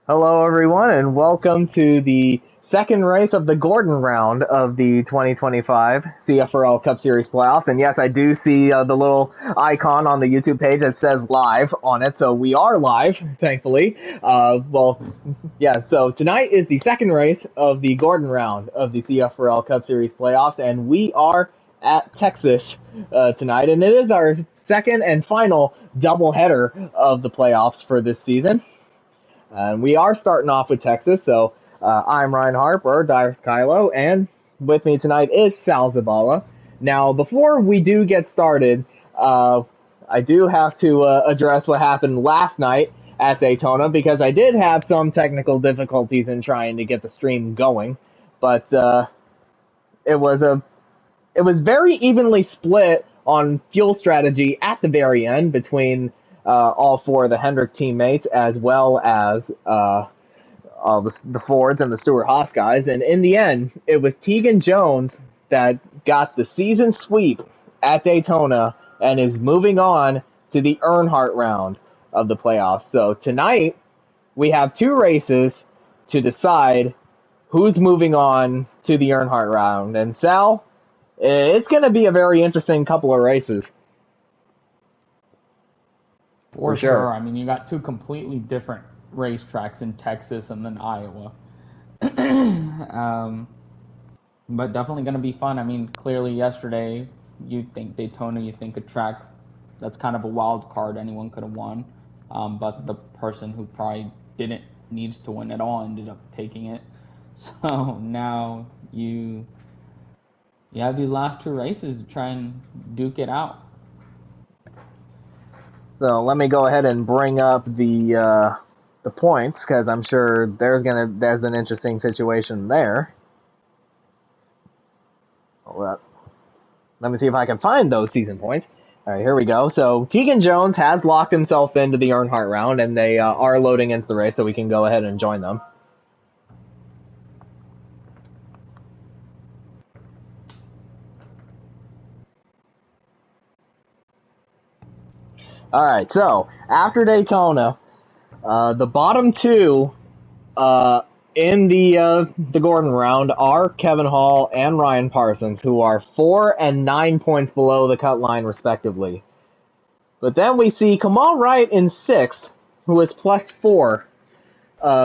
Hello, everyone, and welcome to the second race of the Gordon round of the 2025 CFRL Cup Series playoffs. And yes, I do see the little icon on the YouTube page that says live on it, so we are live, thankfully. So tonight is the second race of the Gordon round of the CFRL Cup Series playoffs, and we are at Texas tonight, and it is our second and final doubleheader of the playoffs for this season. And we are starting off with Texas, so I'm Ryan Harper, Dire Kylo, and with me tonight is Sal Zabala. Now, before we do get started, I do have to address what happened last night at Daytona, because I did have some technical difficulties in trying to get the stream going, but it was very evenly split on fuel strategy at the very end between all four of the Hendrick teammates, as well as all the Fords and the Stewart-Haas guys. And in the end, it was Tegan Jones that got the season sweep at Daytona and is moving on to the Earnhardt round of the playoffs. So tonight, we have two races to decide who's moving on to the Earnhardt round. And Sal, it's going to be a very interesting couple of races. For sure. I mean, you got two completely different racetracks in Texas and then Iowa. But definitely going to be fun. I mean, clearly yesterday, you think Daytona, you think a track that's kind of a wild card, anyone could have won. But the person who probably didn't needs to win at all ended up taking it. So now you have these last two races to try and duke it out. So let me go ahead and bring up the points, because I'm sure there's an interesting situation there. Let me see if I can find those season points. All right, here we go. So Tegan Jones has locked himself into the Earnhardt round, and they are loading into the race, so we can go ahead and join them. All right, so after Daytona, the bottom two in the Gordon round are Kevin Hall and Ryan Parsons, who are 4 and 9 points below the cut line, respectively. But then we see Kamal Wright in 6th, who is +4,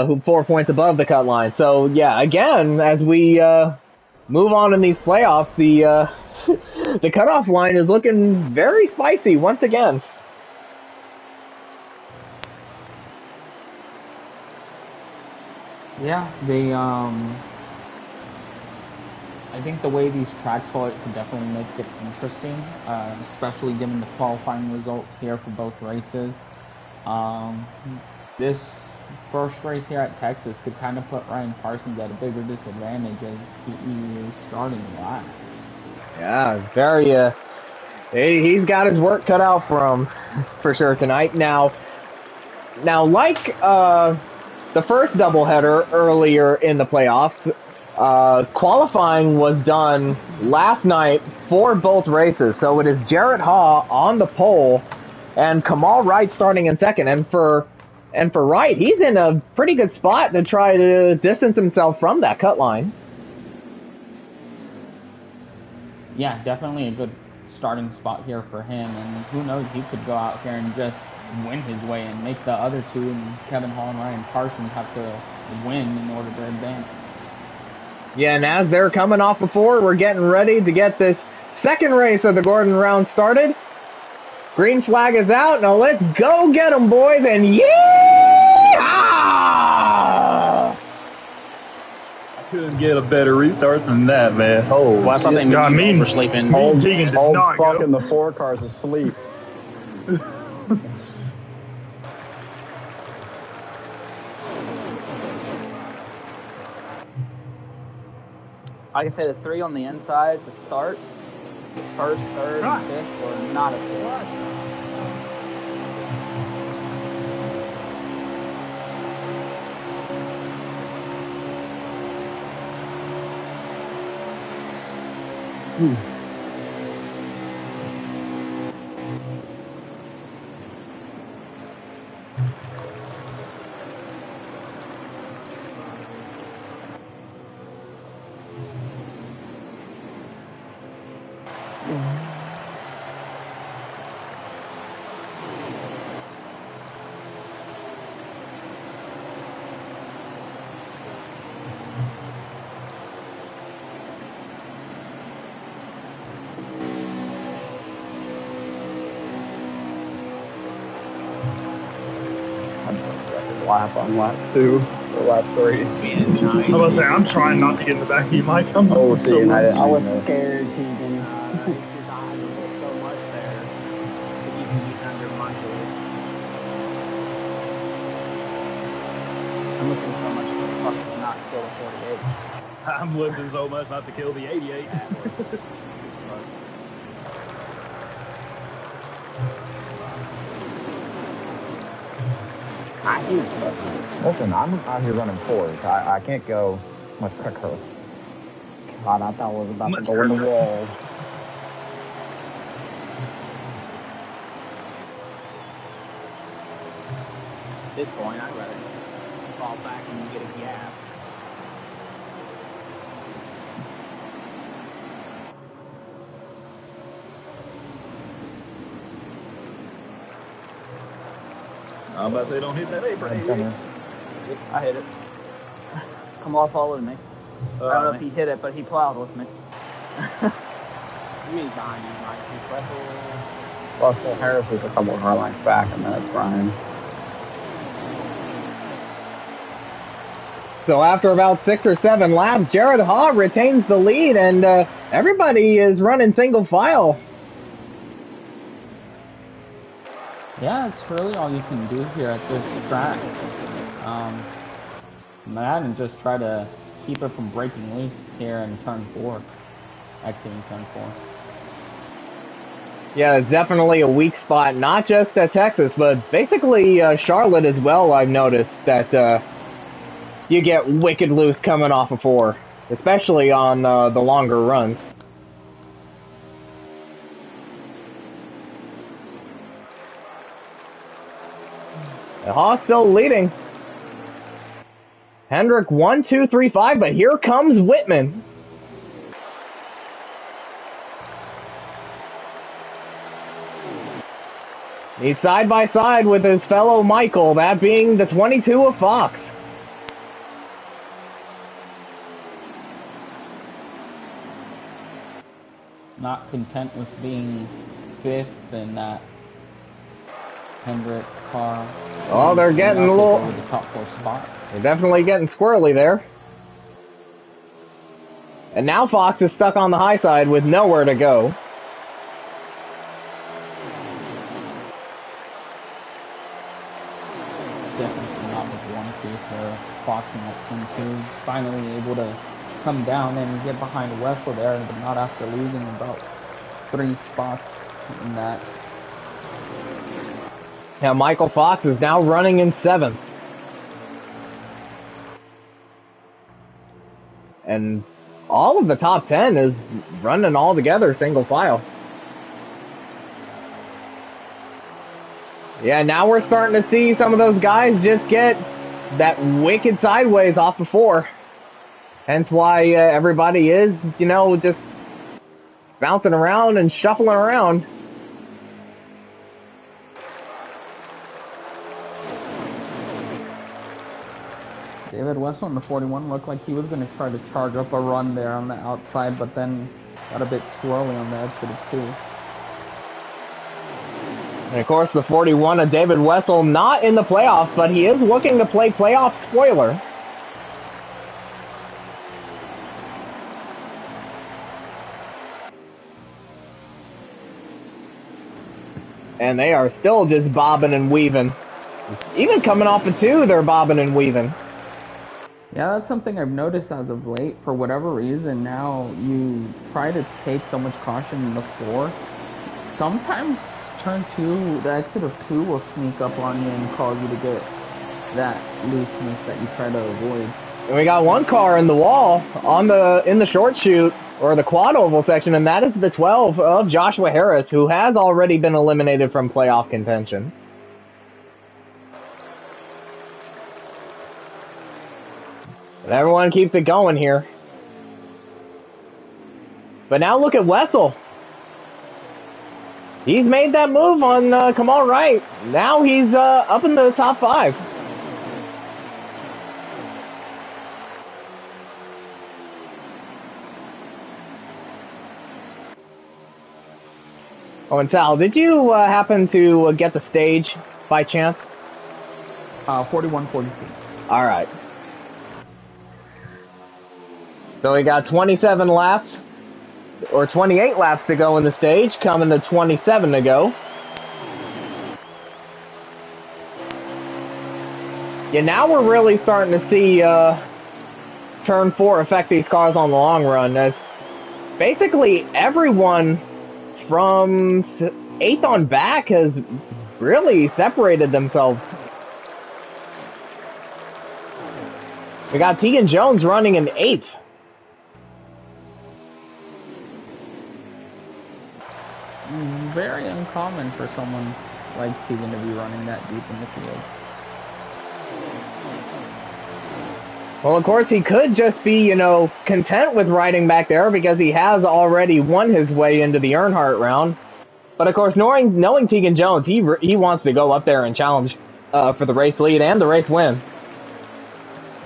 who 4 points above the cut line. So yeah, again, as we move on in these playoffs, the the cutoff line is looking very spicy once again. Yeah, I think the way these tracks fall, it could definitely make it interesting, especially given the qualifying results here for both races. This first race here at Texas could kind of put Ryan Parsons at a bigger disadvantage as he is starting last. Yeah, very. He's got his work cut out for him, for sure, tonight. Now, like the first doubleheader earlier in the playoffs, qualifying was done last night for both races. So it is Jarrett Haw on the pole and Kamal Wright starting in second. And for Wright, he's in a pretty good spot to try to distance himself from that cut line. Yeah, definitely a good starting spot here for him. And who knows, he could go out here and just win his way and make the other two, and Kevin Hall and Ryan Parsons, have to win in order to advance. Yeah, and as they're coming off before, we're getting ready to get this second race of the Gordon round started. Green flag is out. Now let's go get them, boys, and yeehaw! I couldn't get a better restart than that, man. Oh, well, I thought they were sleeping. Old Tegan did not fucking the 4 cars asleep. Like I said, it's 3 on the inside to start. First, third, and fifth, or not a fifth. lap on lap 2 or lap 3. I was about to say, I'm trying not to get in the back of you, Mike. I'm Oh, moving see, so and much. I was know. scared, Keegan. It's because I had to lift so much there to keep from getting under Michael. I'm looking so much to fucking not kill a 48. I'm lifting so much not to kill the 88. That was close. Listen, I'm out here running 4s. I can't go much quicker. God, I thought I was about Much to go in the quicker. wall. At this point, I'd rather fall back and get a gap. I'm about to say, don't hit that apron. Red center. I hit it. Kamal followed me. I don't know if he hit it, but he plowed with me. He's behind you, Mike. He's Russell Harris is a couple of car lines back, and then it's Brian. So after about 6 or 7 laps, Jared Haw retains the lead, and everybody is running single file. Yeah, it's really all you can do here at this track. Man, and just try to keep it from breaking loose here in turn 4, exiting turn 4. Yeah, it's definitely a weak spot, not just at Texas, but basically Charlotte as well. I've noticed that you get wicked loose coming off of 4, especially on the longer runs. Haas still leading. Hendrick 1, 2, 3, 5, but here comes Whitman. He's side by side with his fellow Michael, that being the 22 of Fox. Not content with being 5th in that Hendrick car. Oh, they're getting a little... Over the top 4 spots. They're definitely getting squirrely there. And now Fox is stuck on the high side with nowhere to go. Definitely not what you want to see for Fox in that 22. He's finally able to come down and get behind Wessel there, but not after losing about 3 spots in that. Now Michael Fox is now running in 7th. And all of the top 10 is running all together single file. Yeah, now we're starting to see some of those guys just get that wicked sideways off the 4. Hence why everybody is, you know, just bouncing around and shuffling around. David Wessel in the 41 looked like he was going to try to charge up a run there on the outside, but then got a bit swirly on the exit of 2. And of course, the 41 of David Wessel not in the playoffs, but he is looking to play playoff spoiler. And they are still just bobbing and weaving. Even coming off of 2, they're bobbing and weaving. Yeah, that's something I've noticed as of late. For whatever reason, now you try to take so much caution in the 4. Sometimes turn 2, the exit of 2 will sneak up on you and cause you to get that looseness that you try to avoid. And we got one car in the wall in the short chute, or the quad oval section, and that is the 12 of Joshua Harris, who has already been eliminated from playoff contention. And everyone keeps it going here. But now look at Wessel. He's made that move on Kamal Wright. Now he's up in the top 5. Oh, and Sal, did you happen to get the stage by chance? 41-42. All right. So we got 27 laps, or 28 laps to go in the stage, coming to 27 to go. Yeah, now we're really starting to see turn 4 affect these cars on the long run, as basically everyone from 8th on back has really separated themselves. We got Tegan Jones running in 8th. Very uncommon for someone like Tegan to be running that deep in the field. Well, of course, he could just be, you know, content with riding back there because he has already won his way into the Earnhardt round. But of course, knowing Tegan Jones, he wants to go up there and challenge for the race lead and the race win.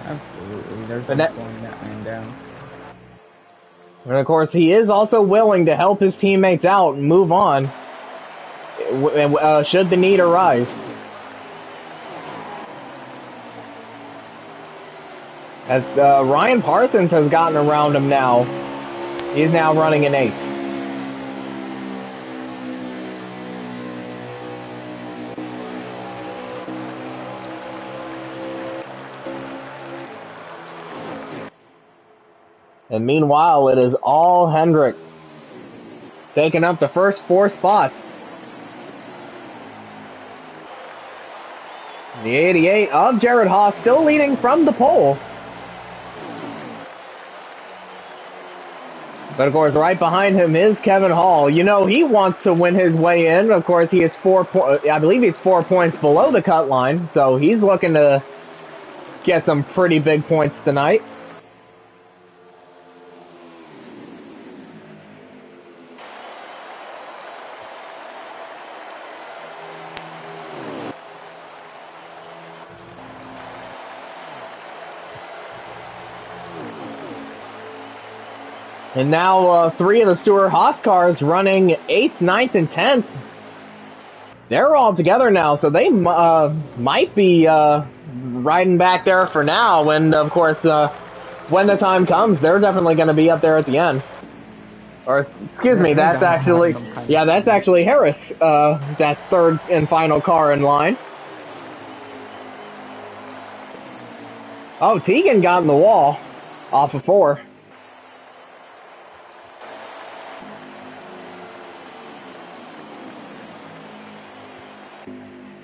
Absolutely, there's no slowing that man down. And of course, he is also willing to help his teammates out and move on should the need arise. As Ryan Parsons has gotten around him now. He's now running in 8th. And meanwhile, it is all Hendrick taking up the first 4 spots. The 88 of Jared Haas still leading from the pole. But of course, right behind him is Kevin Hall. You know, he wants to win his way in. Of course, he is I believe he's 4 points below the cut line. So he's looking to get some pretty big points tonight. And now 3 of the Stewart-Haas cars running 8th, 9th, and 10th. They're all together now, so they might be riding back there for now. And of course, when the time comes, they're definitely going to be up there at the end. Or, excuse me, that's actually, yeah, that's actually Harris, that 3rd and final car in line. Oh, Tegan got in the wall off of 4.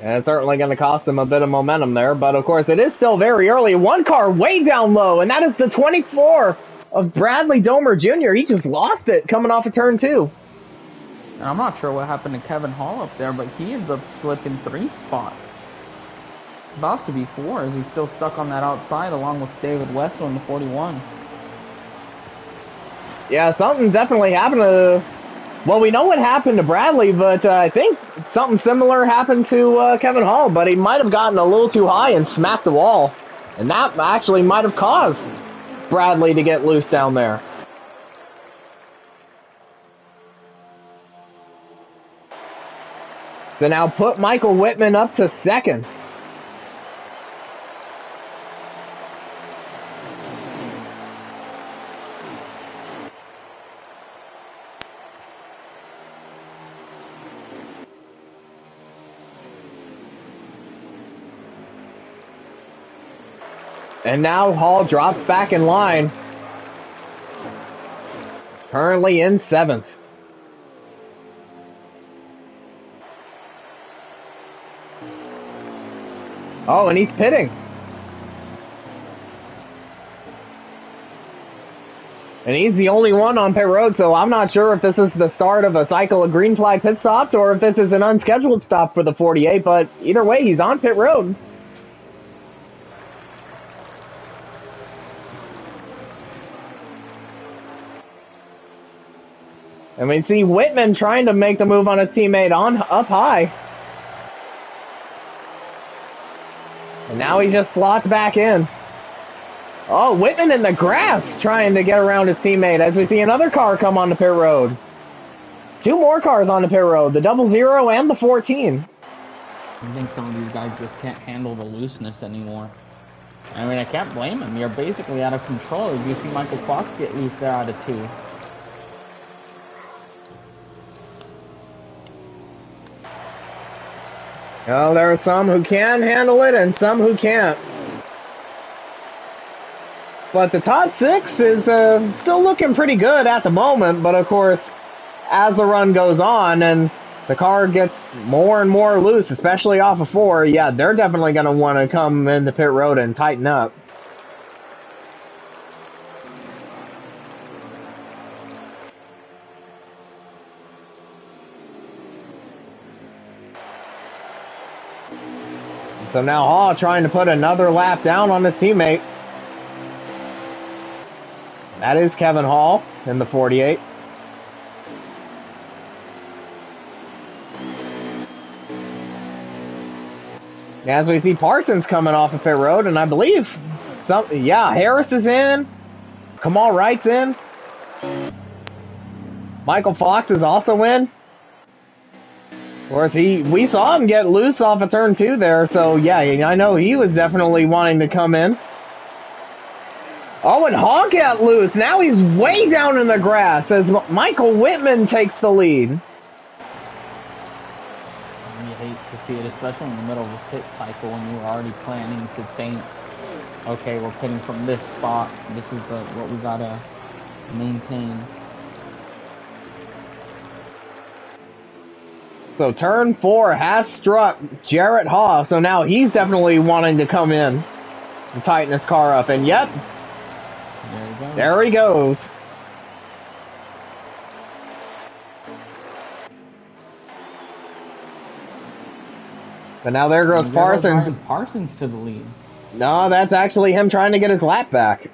And it's certainly going to cost them a bit of momentum there. But, of course, it is still very early. 1 car way down low, and that is the 24 of Bradley Domer Jr. He just lost it coming off of turn 2. And I'm not sure what happened to Kevin Hall up there, but he ends up slipping 3 spots. About to be 4 as he's still stuck on that outside along with David Wessel in the 41. Yeah, something definitely happened to... Well, we know what happened to Bradley, but I think something similar happened to Kevin Hall, but he might have gotten a little too high and smacked the wall. And that actually might have caused Bradley to get loose down there. So now put Michael Whitman up to 2nd. And now Hall drops back in line. Currently in 7th. Oh, and he's pitting. And he's the only one on pit road, so I'm not sure if this is the start of a cycle of green flag pit stops or if this is an unscheduled stop for the 48, but either way, he's on pit road. And we see Whitman trying to make the move on his teammate up high. And now he just slots back in. Oh, Whitman in the grass trying to get around his teammate as we see another car come on the pit road. 2 more cars on the pit road, the 00 and the 14. I think some of these guys just can't handle the looseness anymore. I mean, I can't blame him. You're basically out of control. As you see Michael Fox get loose there out of 2. Well, there are some who can handle it and some who can't. But the top 6 is still looking pretty good at the moment. But of course, as the run goes on and the car gets more and more loose, especially off of 4, yeah, they're definitely going to want to come into pit road and tighten up. So now Hall trying to put another lap down on his teammate. That is Kevin Hall in the 48. As we see Parsons coming off of pit road, and I believe Harris is in. Kamal Wright's in. Michael Fox is also in. Of course, we saw him get loose off of turn 2 there, so yeah, I know he was definitely wanting to come in. Oh, and Hall got loose. Now he's way down in the grass as Michael Whitman takes the lead. You hate to see it, especially in the middle of a pit cycle when you're already planning to think, okay, we're pitting from this spot. This is what we gotta maintain. So turn 4 has struck Jarrett Haw, so now he's definitely wanting to come in and tighten his car up. And yep, there he goes. But now there goes Parsons. Parsons to the lead. No, that's actually him trying to get his lap back.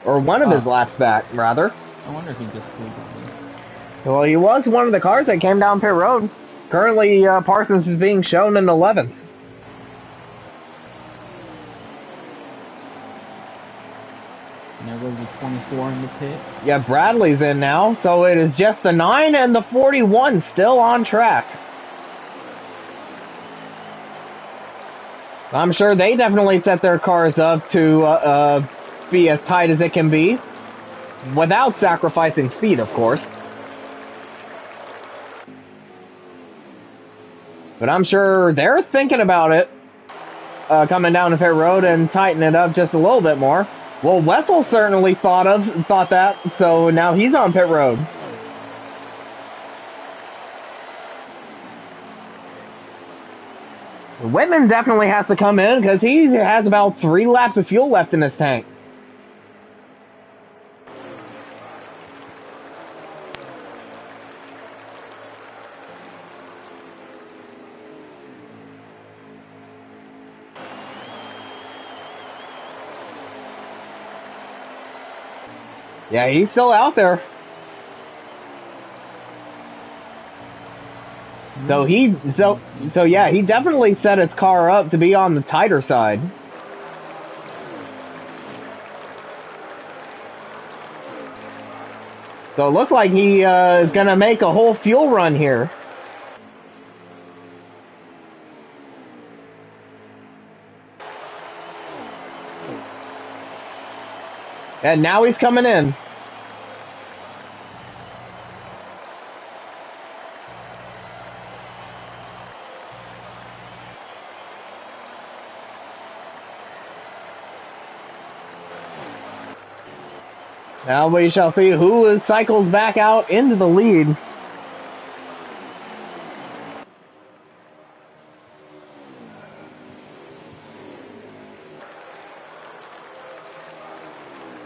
Or one of his laps back, rather. I wonder if he just flew by. Well, he was one of the cars that came down pit road. Currently, Parsons is being shown in 11th. And there goes the 24 in the pit. Yeah, Bradley's in now, so it is just the 9 and the 41 still on track. I'm sure they definitely set their cars up to be as tight as it can be, without sacrificing speed, of course. But I'm sure they're thinking about it, coming down the pit road and tighten it up just a little bit more. Well, Wessel certainly thought that, so now he's on pit road. Whitman definitely has to come in because he has about 3 laps of fuel left in his tank. Yeah, he's still out there. So yeah, he definitely set his car up to be on the tighter side. So it looks like he is gonna make a whole fuel run here. And now he's coming in. Now we shall see who cycles back out into the lead.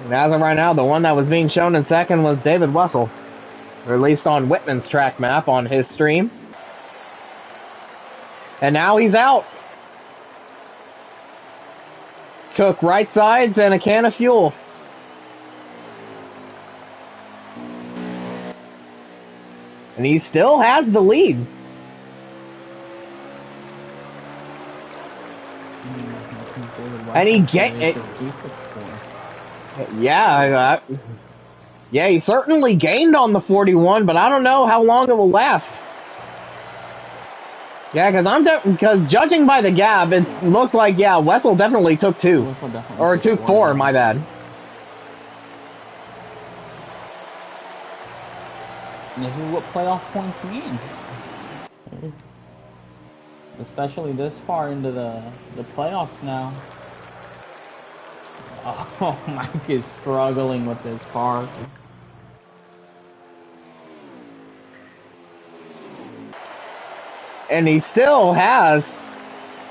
And as of right now, the one that was being shown in second was David Wessel, released on Whitman's track map on his stream. And now he's out. Took right sides and a can of fuel. And he still has the lead. And he yeah, he certainly gained on the 41, but I don't know how long it will last. Yeah, because judging by the gap, it looks like, yeah, Wessel definitely took 2. Wessel definitely Or took 4, yeah. my bad. And this is what playoff points mean. Especially this far into the playoffs now. Oh, Mike is struggling with this car. And he still has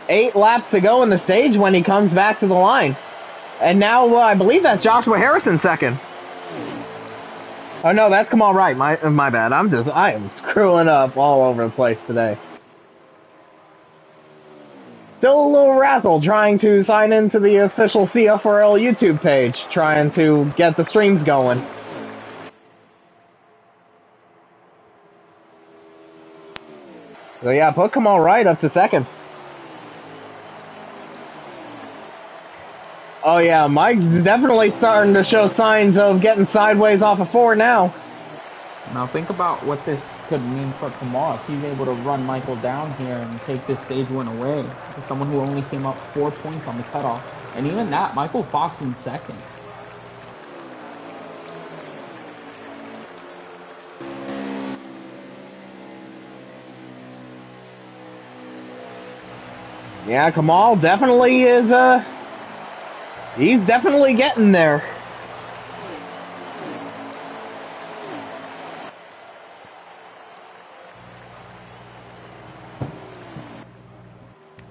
8 laps to go in the stage when he comes back to the line. And now I believe that's Joshua Harrison second. Oh no, that's Kamal Wright. My bad. I am screwing up all over the place today. Still a little razzle trying to sign into the official CFRL YouTube page, trying to get the streams going. So yeah, put Kamal Wright up to second. Oh yeah, Mike's definitely starting to show signs of getting sideways off of 4 now. Now think about what this could mean for Kamal if he's able to run Michael down here and take this stage win away. Someone who only came up 4 points on the cutoff. And even that, Michael Fox in second. Yeah, Kamal definitely is, he's definitely getting there.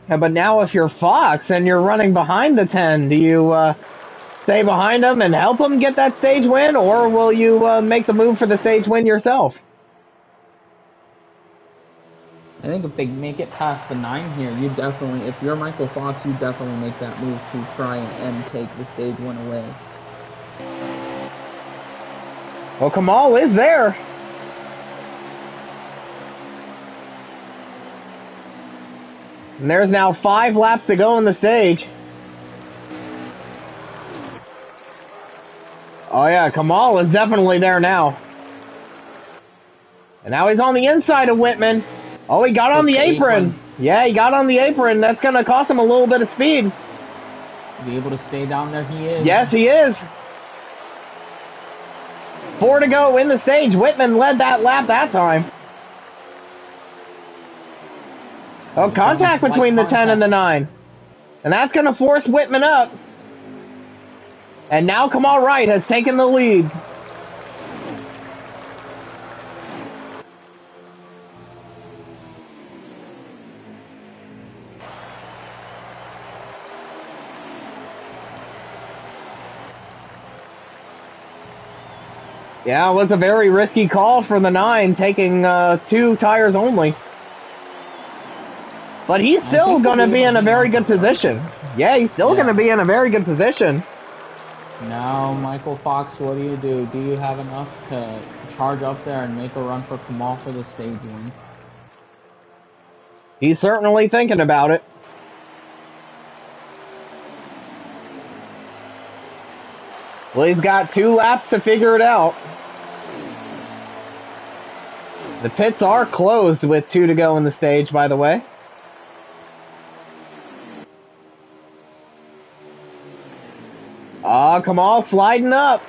Yeah, but now if you're Fox and you're running behind the 10, do you stay behind him and help him get that stage win, or will you make the move for the stage win yourself? I think if they make it past the 9 here, you definitely, if you're Michael Fox, you definitely make that move to try and take the stage win away. Well, Kamal is there. And there's now 5 laps to go in the stage. Oh yeah, Kamal is definitely there now. And now he's on the inside of Whitman. Oh, he got on the apron. Yeah, he got on the apron. That's going to cost him a little bit of speed. Is he able to stay down there? He is. Yes, he is. 4 to go in the stage. Whitman led that lap that time. Oh, contact between the 10 and the 9. And that's going to force Whitman up. And now Kamal Wright has taken the lead. Yeah, it was a very risky call for the 9, taking 2 tires only. But he's still going to be in a very good position. Yeah, he's still going to be in a very good position. Now, Michael Fox, what do? Do you have enough to charge up there and make a run for Kamal for the stage win? He's certainly thinking about it. Well, he's got 2 laps to figure it out. The pits are closed with 2 to go in the stage, by the way. Oh, Kamal sliding up.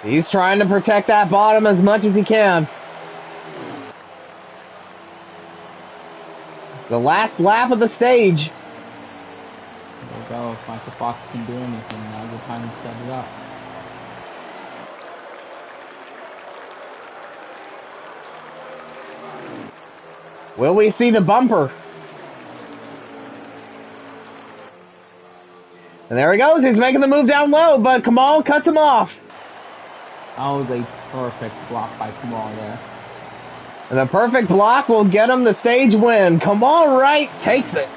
He's trying to protect that bottom as much as he can. The last lap of the stage. There we go. If Michael Fox can do anything, now's the time to set it up. Will we see the bumper? And there he goes. He's making the move down low, but Kamal cuts him off. That was a perfect block by Kamal there. And the perfect block will get him the stage win. Kamal Wright takes it.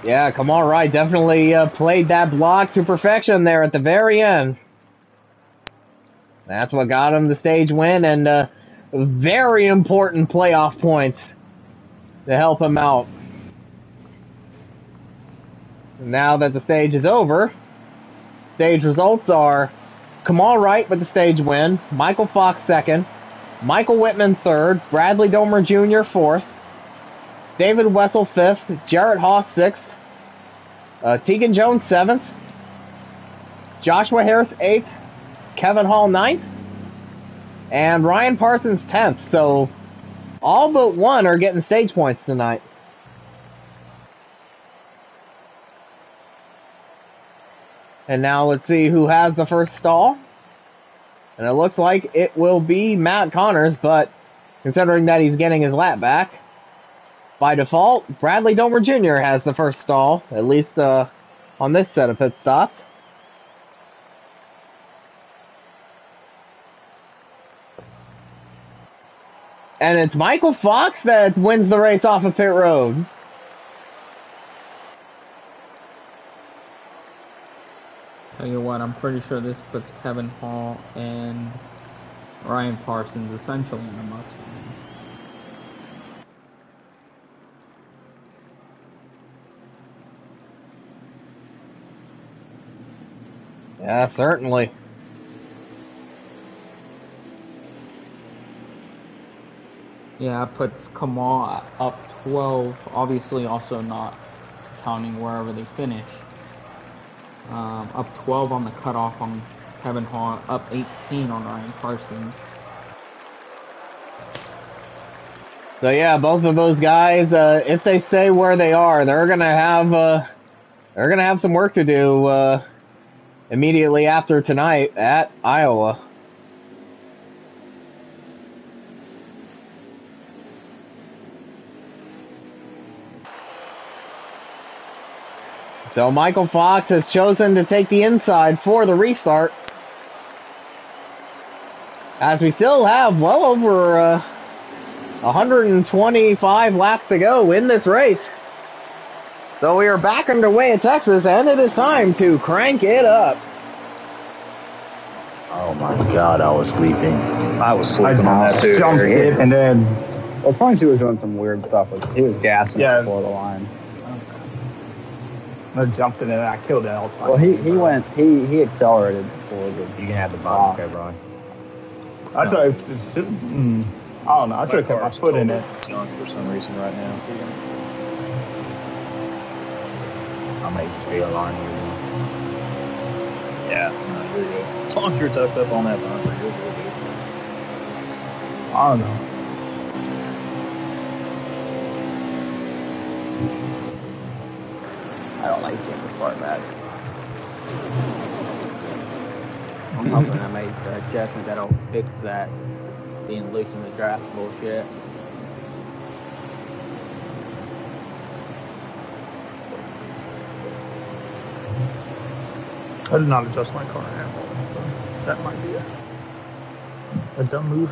Yeah, come on, right. Definitely played that block to perfection there at the very end. That's what got him the stage win and very important playoff points to help him out. Now that the stage is over, stage results are Kamal Wright with the stage win, Michael Fox second, Michael Whitman third, Bradley Domer Jr. fourth, David Wessel fifth, Jarrett Haas sixth, Tegan Jones seventh, Joshua Harris eighth, Kevin Hall ninth, and Ryan Parsons 10th. So all but one are getting stage points tonight. And now let's see who has the first stall. And it looks like it will be Matt Connors, but considering that he's getting his lap back, by default, Bradley Domer Jr. has the first stall, at least on this set of pit stops. And it's Michael Fox that wins the race off of pit road. Tell you what, I'm pretty sure this puts Kevin Hall and Ryan Parsons essentially in a must-win. Yeah, certainly. Yeah, it puts Kamal up 12, obviously also not counting wherever they finish. Up 12 on the cutoff on Kevin Hall, up 18 on Ryan Parsons. So yeah, both of those guys, if they stay where they are, they're gonna have some work to do immediately after tonight at Iowa. So Michael Fox has chosen to take the inside for the restart, as we still have well over 125 laps to go in this race. So we are back underway at Texas, and it is time to crank it up. Oh my God, I was sleeping. I was sleeping on that too. Jumped it, and then point two was doing some weird stuff. He was gassing before the line. I jumped it and I killed it all the time. Well, he accelerated before the. You can have the bottom, okay, Brian. I should have. I don't know. I should have kept my foot in it. Junk for some reason right now. I'll make you stay aligned here. Yeah, no, you're good. As long as you're tucked up on that bumper, you're good. I don't know. I don't like getting the start back. I'm hoping I made the adjustment that'll fix that being loose in the draft bullshit. I did not adjust my car handle, so that might be a dumb move.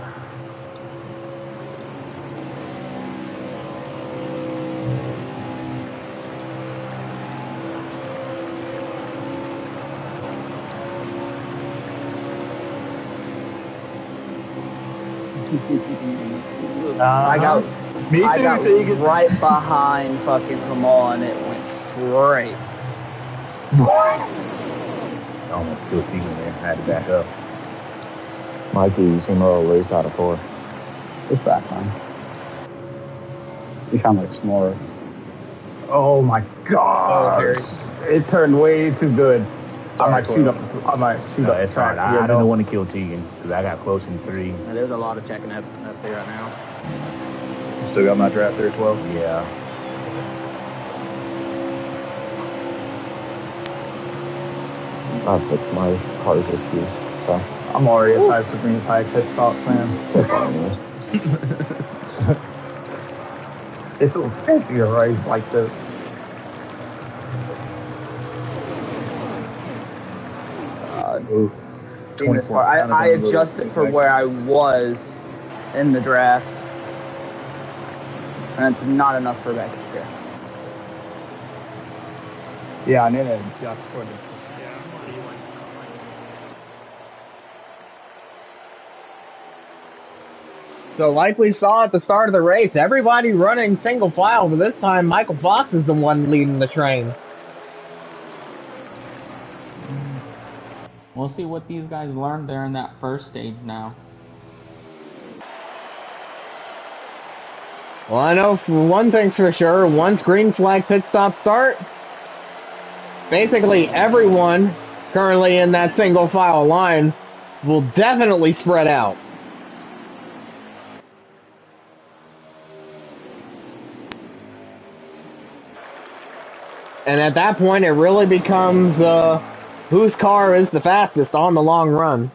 I got Tegan. right behind fucking Kamal and it went straight. Almost killed Tegan there. I had to back up. Mikey, you seem a little loose out of 4. Just back line. You sound like smaller. Oh my God! It turned way too good. I might shoot up. It's fine. I didn't want to kill Tegan because I got close in 3. Now, there's a lot of checking up there right now. Still got my draft there at 12. Yeah. I fixed my car's issues, so. I'm already excited for green pie pit stops, man. So far, anyways. It's a little fancier, right? Like the. I adjusted for where I was in the draft, and it's not enough for back here. Yeah, I need to adjust for the. Yeah, what do you want to call it? So like we saw at the start of the race, everybody running single file, but this time Michael Fox is the one leading the train. We'll see what these guys learned there in that first stage now. Well, I know for one thing's for sure, once green flag pit stop start, basically everyone currently in that single file line will definitely spread out. And at that point, it really becomes whose car is the fastest on the long run.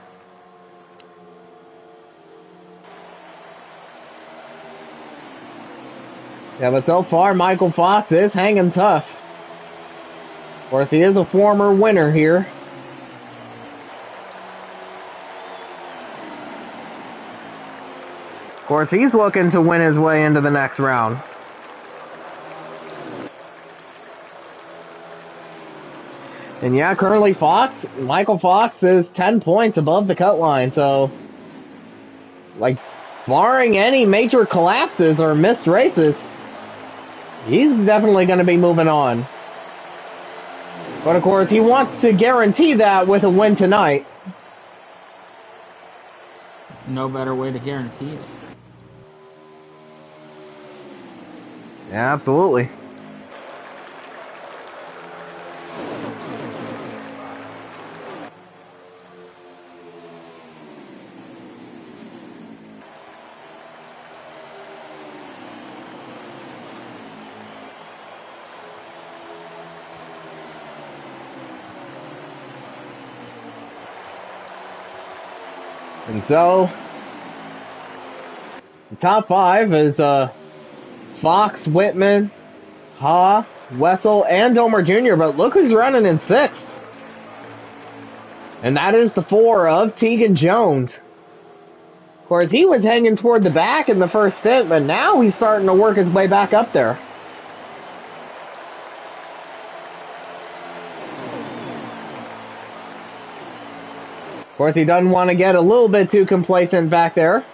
Yeah, but so far, Michael Fox is hanging tough. Of course, he is a former winner here. Of course, he's looking to win his way into the next round. And yeah, currently Michael Fox is 10 points above the cut line, so like barring any major collapses or missed races, he's definitely going to be moving on. But of course, he wants to guarantee that with a win tonight. No better way to guarantee it. Yeah, absolutely. And so, the top five is Fox, Whitman, Ha, Wessel, and Domer Jr., but look who's running in sixth. And that is the four of Tegan Jones. Of course, he was hanging toward the back in the first stint, but now he's starting to work his way back up there. Of course, he doesn't want to get a little bit too complacent back there.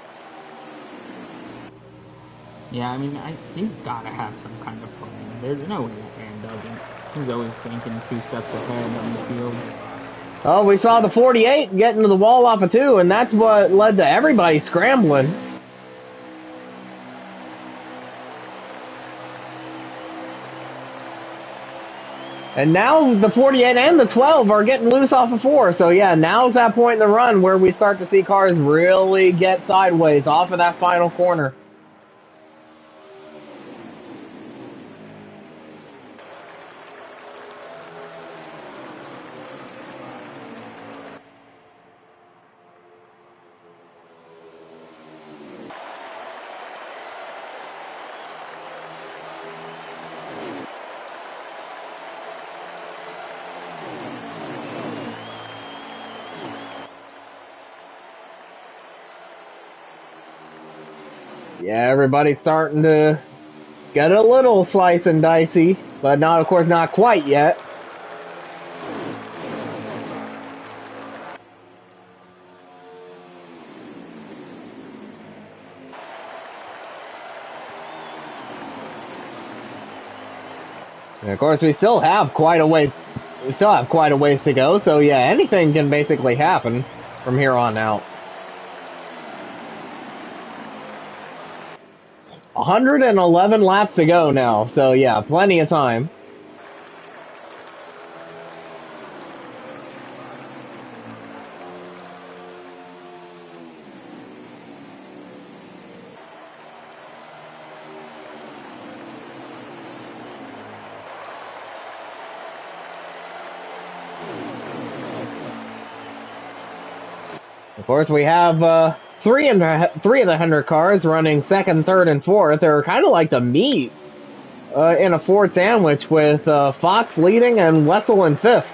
Yeah, I mean, he's got to have some kind of plan. There's no way that man doesn't. He's always thinking 2 steps ahead in the field. Oh, we saw the 48 get into the wall off of 2, and that's what led to everybody scrambling. And now the 48 and the 12 are getting loose off of 4. So yeah, now's that point in the run where we start to see cars really get sideways off of that final corner. Yeah, everybody's starting to get a little slice and dicey, but not, of course, not quite yet. And of course, we still have quite a ways. We still have quite a ways to go. So yeah, anything can basically happen from here on out. 111 laps to go now, so yeah, plenty of time. Of course, we have three of the 100 cars running second, third, and fourth. They're kind of like the meat in a Ford sandwich, with Fox leading and Wessel in fifth.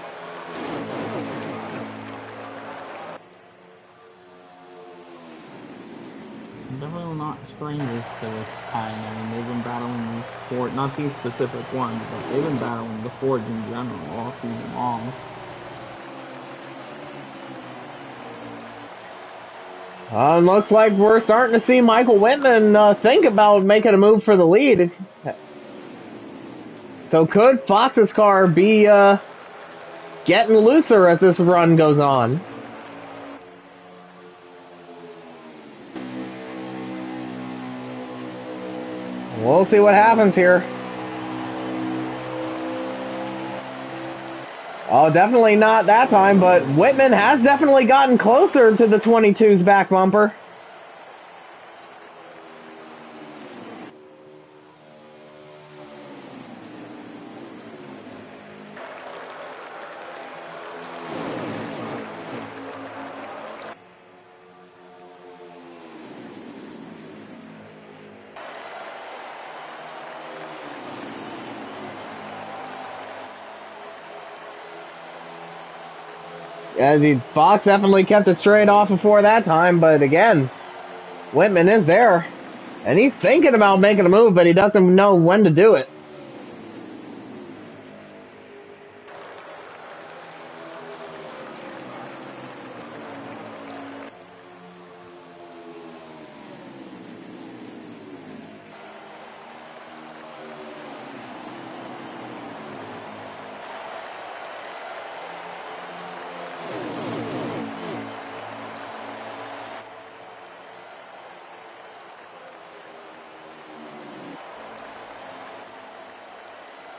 Definitely not strangers to this kind. I mean, they've been battling these Fords, not these specific ones, but they've been battling the Fords in general all season long. Looks like we're starting to see Michael Whitman think about making a move for the lead. So could Fox's car be getting looser as this run goes on? We'll see what happens here. Oh, definitely not that time, but Whitman has definitely gotten closer to the 22's back bumper. Yeah, the Fox definitely kept it straight off before that time, but again, Whitman is there. And he's thinking about making a move, but he doesn't know when to do it.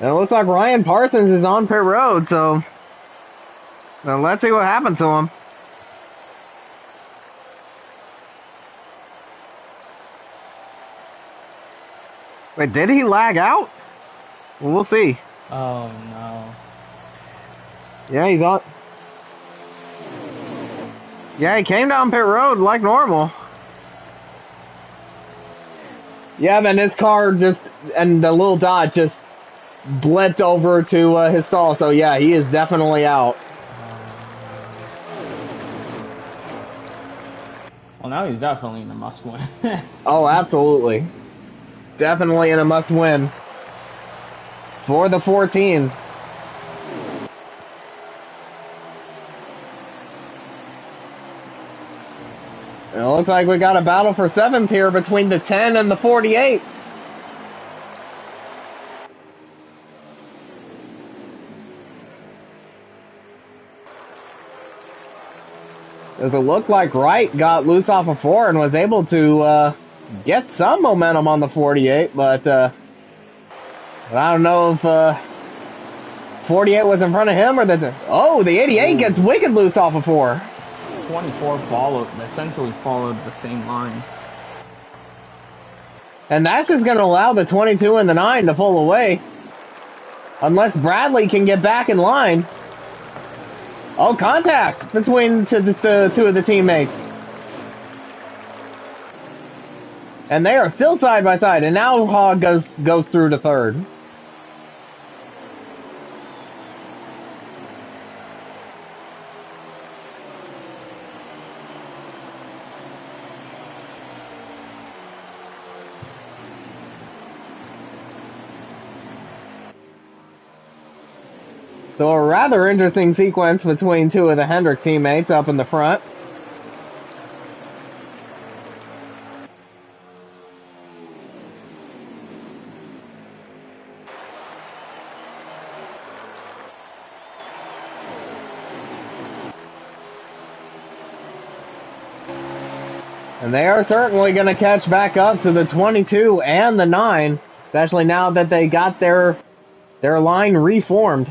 And it looks like Ryan Parsons is on pit road, so let's see what happens to him. Wait, did he lag out? Well, we'll see. Oh no. Yeah, he's on. Yeah, he came down pit road like normal. Yeah, man, his car just, and the little dot just blipped over to his stall, so yeah, he is definitely out. Well, now he's definitely in a must-win. Oh, absolutely. Definitely in a must-win for the 14. It looks like we got a battle for 7th here between the 10 and the 48. Does it look like Wright got loose off of 4 and was able to get some momentum on the 48, but I don't know if 48 was in front of him or the 88 gets wicked loose off of 4. 24 essentially followed the same line. And that's just going to allow the 22 and the 9 to pull away. Unless Bradley can get back in line. Oh, contact between the two of the teammates. And they are still side by side. And now Hogg goes through to 3rd. So a rather interesting sequence between two of the Hendrick teammates up in the front. And they are certainly going to catch back up to the 22 and the 9, especially now that they got their line reformed.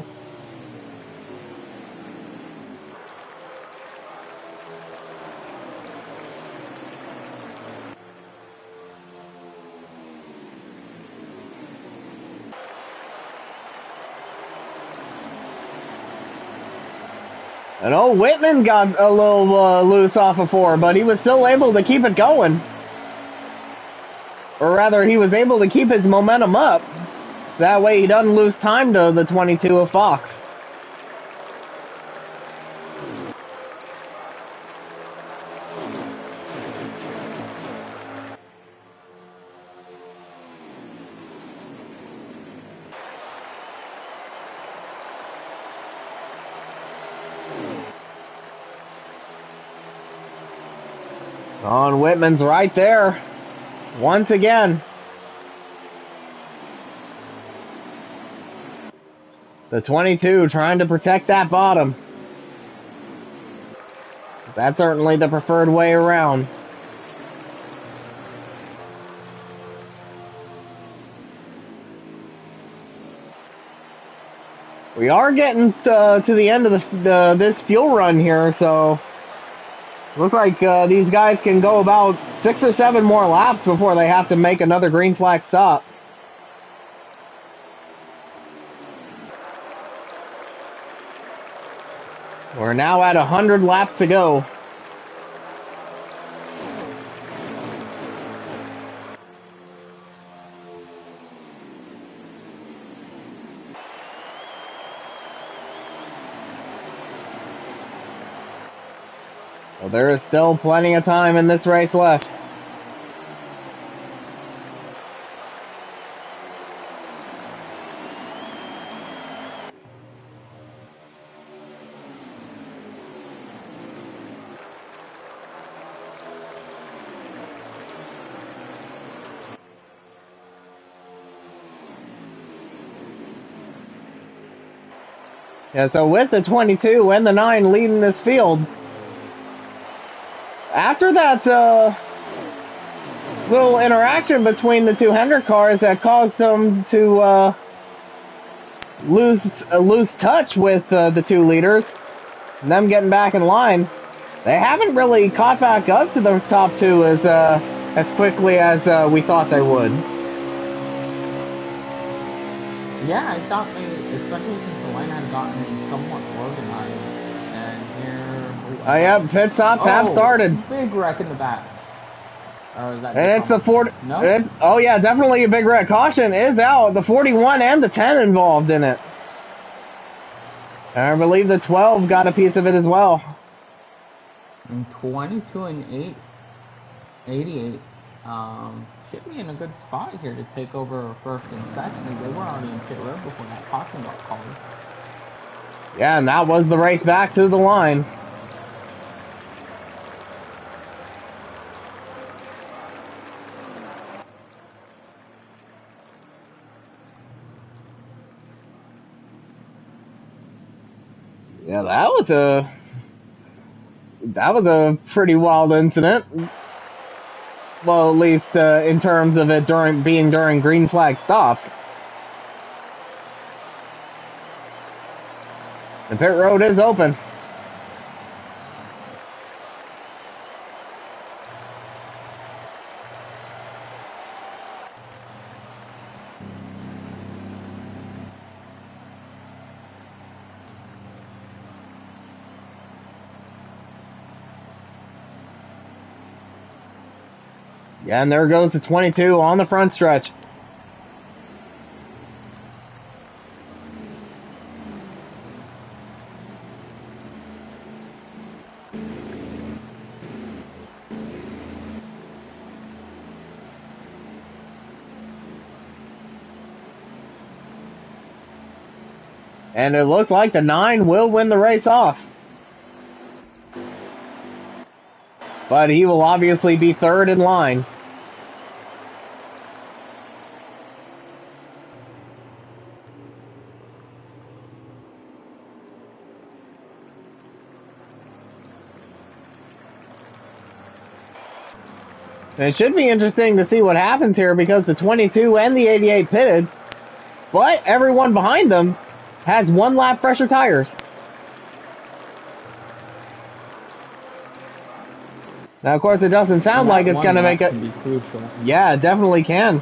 And Whitman got a little loose off of 4, but he was still able to keep it going. Or rather, he was able to keep his momentum up. That way he doesn't lose time to the 22 of Fox. On Whitman's right there. Once again. The 22 trying to protect that bottom. That's certainly the preferred way around. We are getting to the end of this fuel run here, so looks like these guys can go about 6 or 7 more laps before they have to make another green flag stop. We're now at 100 laps to go. Well, there is still plenty of time in this race left. Yeah, so with the 22 and the 9 leading this field, after that little interaction between the 2 Hendrick cars that caused them to lose touch with the 2 leaders, and them getting back in line, they haven't really caught back up to the top 2 as quickly as we thought they would. Yeah, I thought they, especially since the line had gotten somewhat organized, and here... Yep, pit stops have started. Big wreck in the back. Or is that and it's the 40... No? Oh yeah, definitely a big wreck. Caution is out. The 41 and the 10 involved in it. And I believe the 12 got a piece of it as well. And 22 and 88 should be in a good spot here to take over first and second, as they were already in pit road before that caution got called. Yeah, and that was the race back to the line. Yeah, that was a pretty wild incident. Well, at least in terms of it during green flag stops. The pit road is open. Yeah, and there goes the 22 on the front stretch. And it looks like the 9 will win the race off. But he will obviously be third in line. And it should be interesting to see what happens here because the 22 and the 88 pitted, but everyone behind them has 1 lap fresher tires. Now, of course, it doesn't sound like it's going to make it. Can be crucial. Yeah, it definitely can.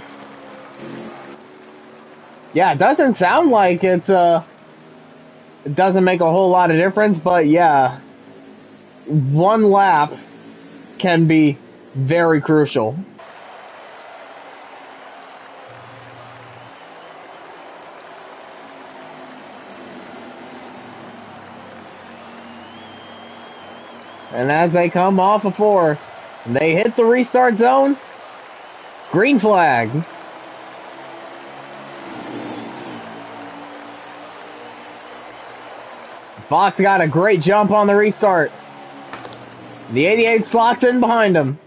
Yeah, it doesn't sound like it's it doesn't make a whole lot of difference, but yeah, 1 lap can be very crucial. And as they come off of 4, and they hit the restart zone, green flag. Fox got a great jump on the restart. The 88 slots in behind him.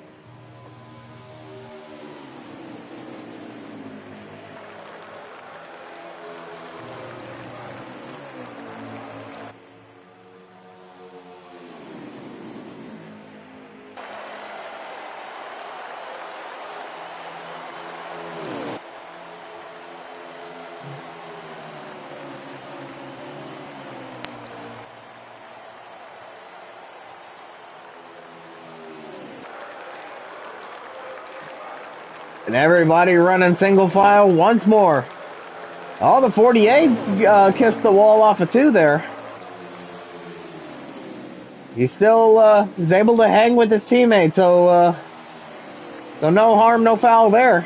And everybody running single file once more. Oh, the 48 kissed the wall off of 2 there. He still is able to hang with his teammate, so no harm, no foul there.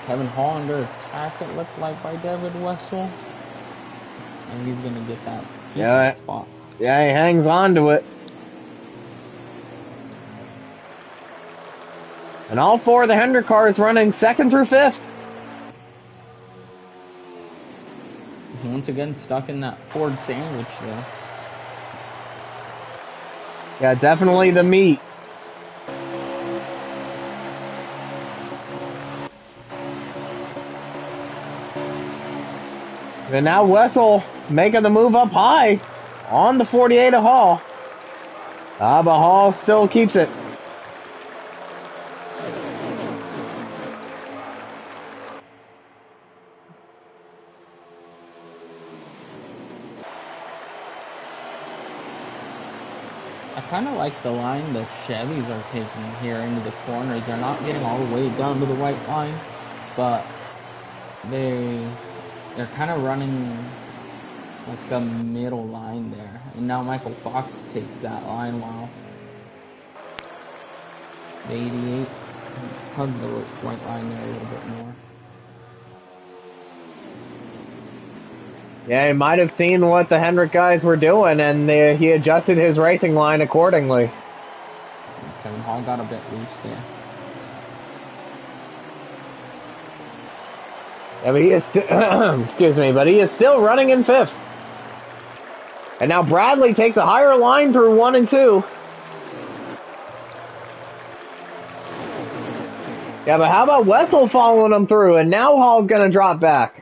Kevin Hall under attack, it looked like, by David Wessel. And he's going to get that spot. Yeah, he hangs on to it. And all 4 of the Hendrick cars running 2nd through 5th. Once again, stuck in that Ford sandwich there. Yeah, definitely the meat. And now Wessel making the move up high on the 48 of Hall. But Hall still keeps it. I kind of like the line the Chevys are taking here into the corners. They're not getting all the way down to the white line, but they're kind of running like a middle line there. And now Michael Fox takes that line while the 88 hugged the white line there a little bit more. Yeah, he might have seen what the Hendrick guys were doing, and he adjusted his racing line accordingly. Kevin Hall got a bit loose there. Yeah, but he is excuse me, but he is still running in 5th. And now Bradley takes a higher line through 1 and 2. Yeah, but how about Wessel following him through? And now Hall's going to drop back.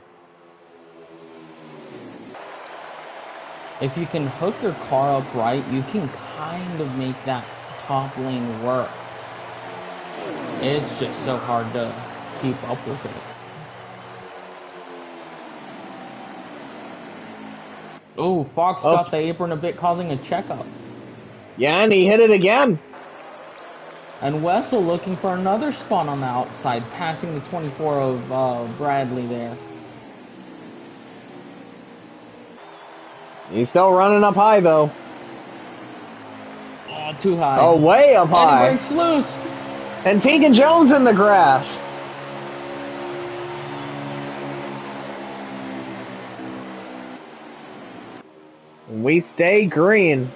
If you can hook your car up right, you can kind of make that top lane work. It's just so hard to keep up with it. Oh, Fox got the apron a bit, causing a checkup. Yeah, and he hit it again. And Wessel looking for another spot on the outside, passing the 24 of Bradley there. He's still running up high, though. Oh, too high. Oh, way up high. And he breaks loose. And Tegan Jones in the grass. We stay green.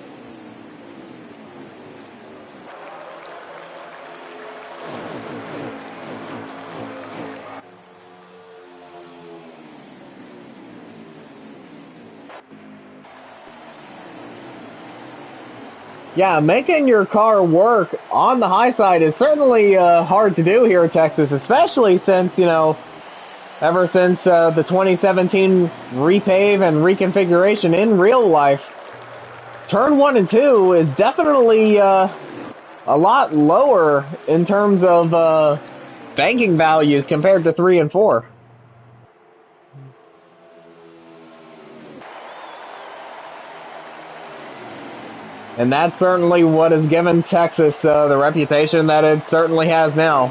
Yeah, making your car work on the high side is certainly hard to do here in Texas, especially since, you know, ever since the 2017 repave and reconfiguration in real life, turn 1 and 2 is definitely a lot lower in terms of banking values compared to 3 and 4. And that's certainly what has given Texas the reputation that it certainly has now.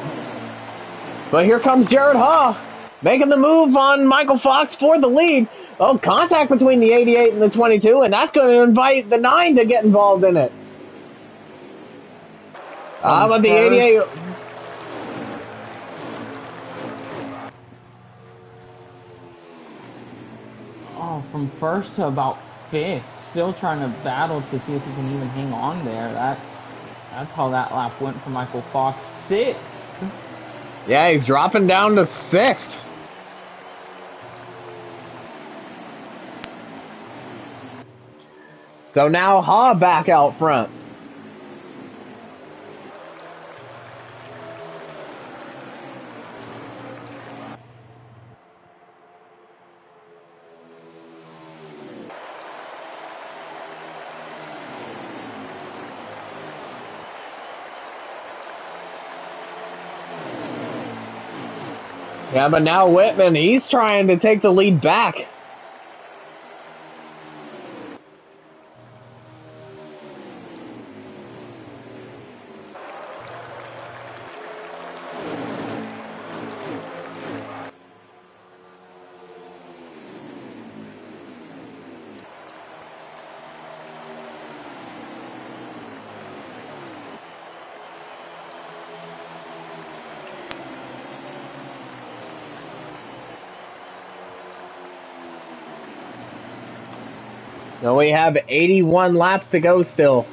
But here comes Jared Haw, making the move on Michael Fox for the lead. Oh, contact between the 88 and the 22, and that's going to invite the 9 to get involved in it. But the 88... Oh, from first to about 5th, still trying to battle to see if he can even hang on there. That's how that lap went for Michael Fox. 6th. Yeah, he's dropping down to 6th. So now Haw back out front. Yeah, but now Whitman, he's trying to take the lead back. So we have 81 laps to go still.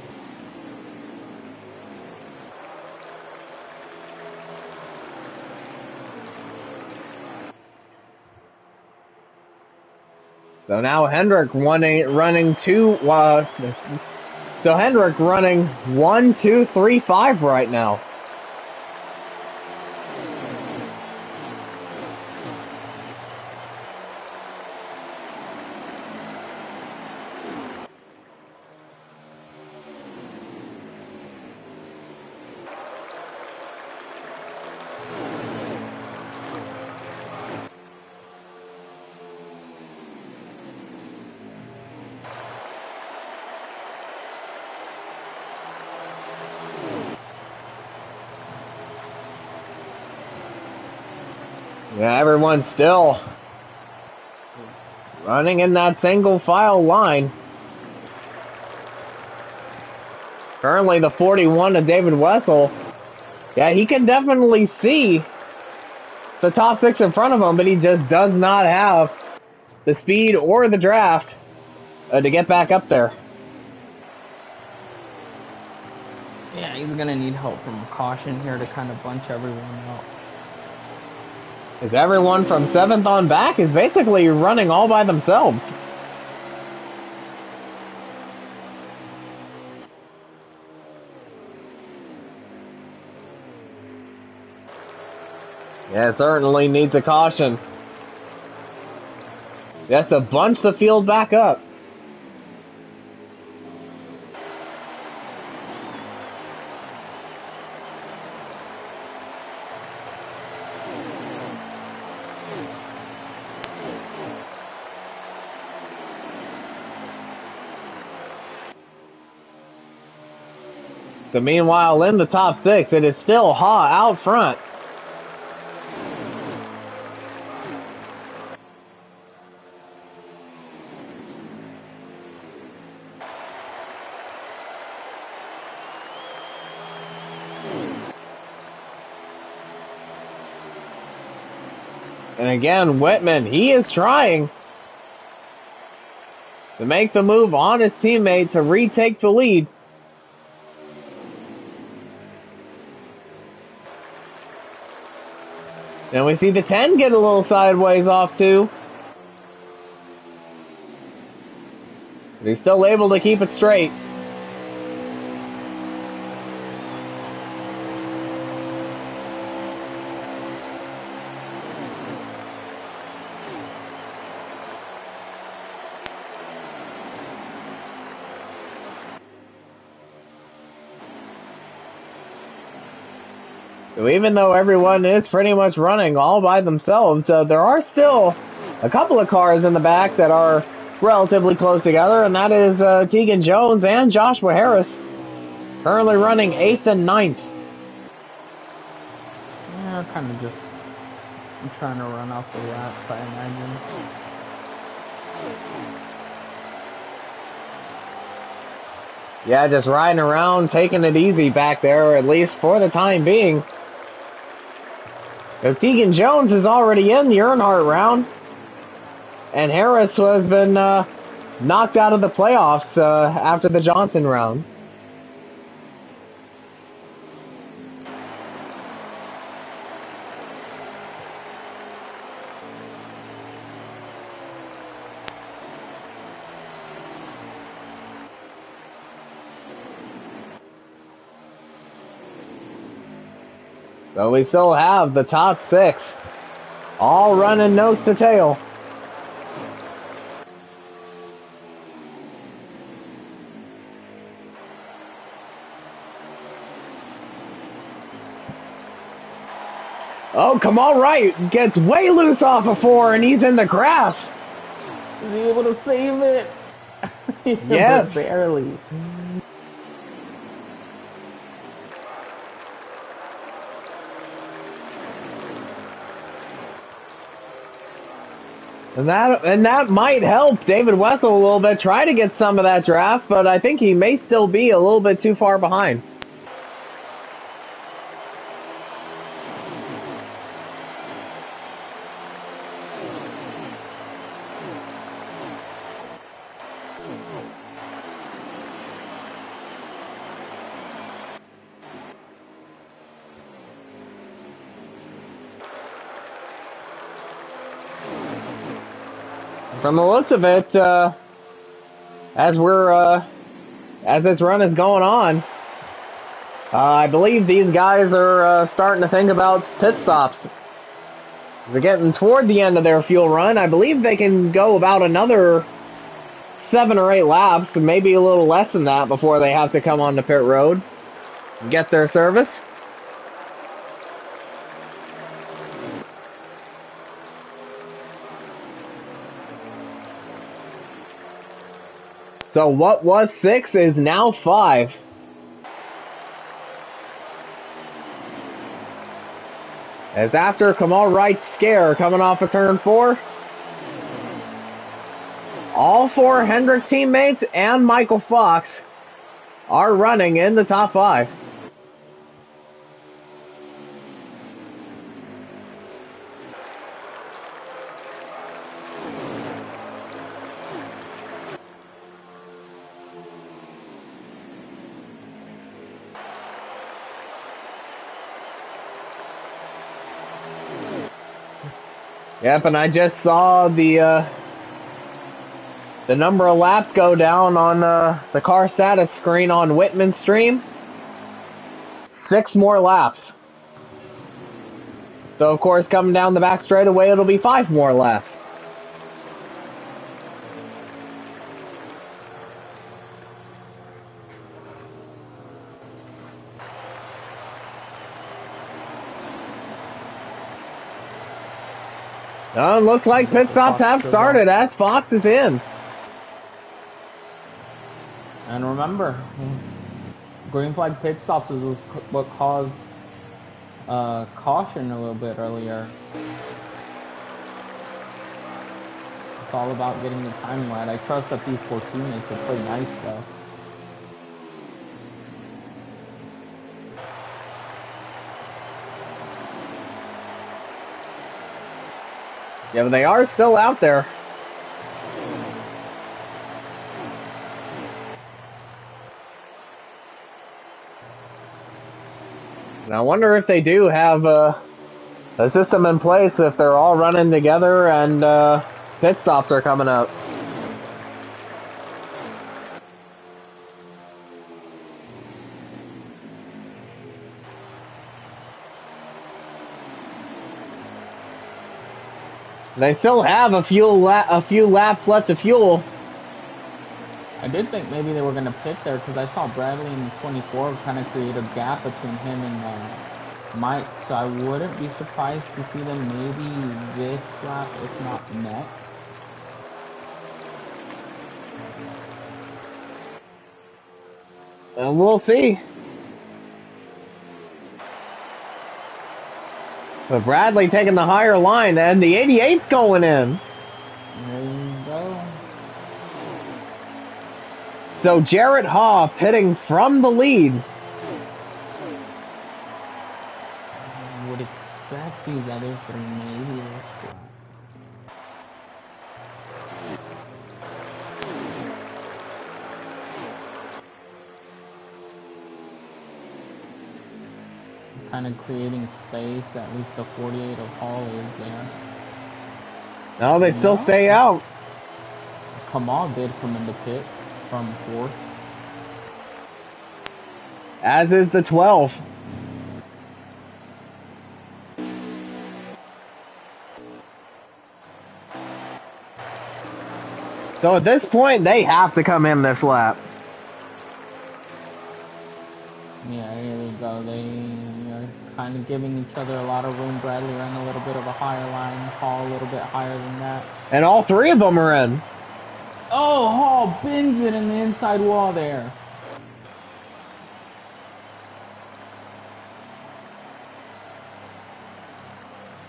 So now Hendrick running two. So Hendrick running 1, 2, 3, 5 right now. Yeah, everyone's still running in that single file line. Currently the 41 of David Wessel. Yeah, he can definitely see the top 6 in front of him, but he just does not have the speed or the draft to get back up there. Yeah, he's gonna need help from caution here to kind of bunch everyone out. Because everyone from 7th on back is basically running all by themselves. Yeah, certainly needs a caution. That's to bunch the field back up. So meanwhile, in the top 6, it is still Ha out front. And again, Whitman, he is trying to make the move on his teammate to retake the lead. And we see the 10 get a little sideways off too. But he's still able to keep it straight. So even though everyone is pretty much running all by themselves, there are still a couple of cars in the back that are relatively close together, and that is Tegan Jones and Joshua Harris, currently running 8th and 9th. Yeah, kind of just trying to run off the laps, I imagine. Yeah, just riding around, taking it easy back there, at least for the time being. Tegan Jones is already in the Earnhardt round, and Harris has been knocked out of the playoffs after the Johnson round. So we still have the top 6 all running nose to tail. Oh, come on, right. Gets way loose off of 4 and he's in the grass. Is he able to save it? Yes. Barely. And that might help David Wessel a little bit, try to get some of that draft, but I think he may still be a little bit too far behind. From the looks of it, as this run is going on, I believe these guys are starting to think about pit stops. They're getting toward the end of their fuel run. I believe they can go about another 7 or 8 laps, maybe a little less than that, before they have to come on the pit road and get their service. So what was 6 is now 5. As after Kamal Wright's scare coming off of turn 4, all 4 Hendrick teammates and Michael Fox are running in the top 5. Yep, and I just saw the number of laps go down on the car status screen on Whitman's stream. 6 more laps. So, of course, coming down the back straightaway, it'll be 5 more laps. Looks like pit stops have started as Fox is in. And remember, green flag pit stops is what caused caution a little bit earlier. It's all about getting the timing right. I trust that these 4 teammates will play nice though. Yeah, but they are still out there. And I wonder if they do have a system in place if they're all running together and pit stops are coming up. They still have a few laps left to fuel. I did think maybe they were going to pit there because I saw Bradley in 24 kind of create a gap between him and Mike, so I wouldn't be surprised to see them maybe this lap, if not next. We'll see. But Bradley taking the higher line, and the 88's going in. There you go. So Jarrett Hoff hitting from the lead. I would expect these other 3 maybe this lap. Kind of creating space, at least the 48 of Hall is there. No, they still stay out. Kamal did come into pit from 4th. As is the 12. So at this point, they have to come in this lap. Yeah, here we go. They are kind of giving each other a lot of room. Bradley ran a little bit of a higher line. Hall a little bit higher than that. And all 3 of them are in. Oh, Hall bends it in the inside wall there.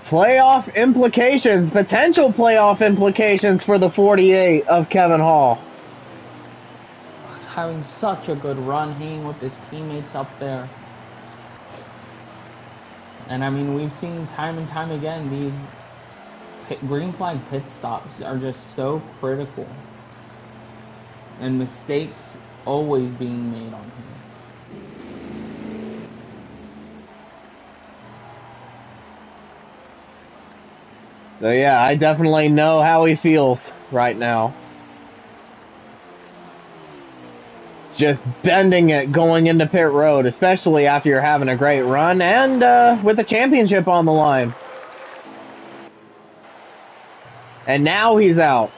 Playoff implications, potential playoff implications for the 48 of Kevin Hall. Having such a good run, hanging with his teammates up there. And I mean, we've seen time and time again, these green flag pit stops are just so critical. And mistakes always being made on him. So yeah, I definitely know how he feels. right now. Just bending it going into pit road, especially after you're having a great run and with a championship on the line. And now he's out.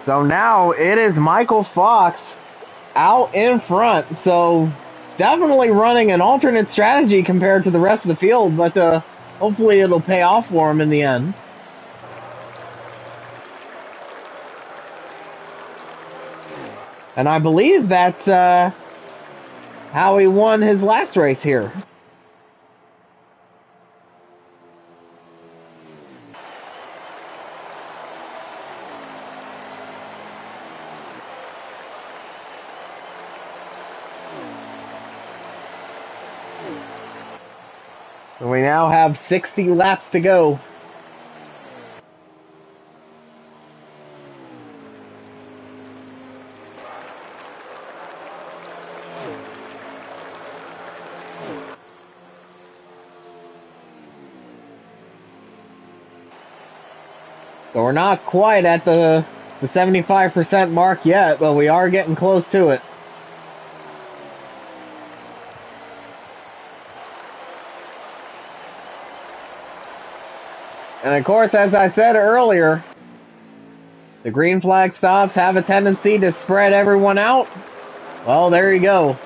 So now it is Michael Fox out in front. So definitely running an alternate strategy compared to the rest of the field, but hopefully it'll pay off for him in the end. And I believe that's how he won his last race here. And we now have 60 laps to go. So we're not quite at the 75% mark yet, but we are getting close to it. And of course, as I said earlier, the green flag stops have a tendency to spread everyone out. Well, there you go.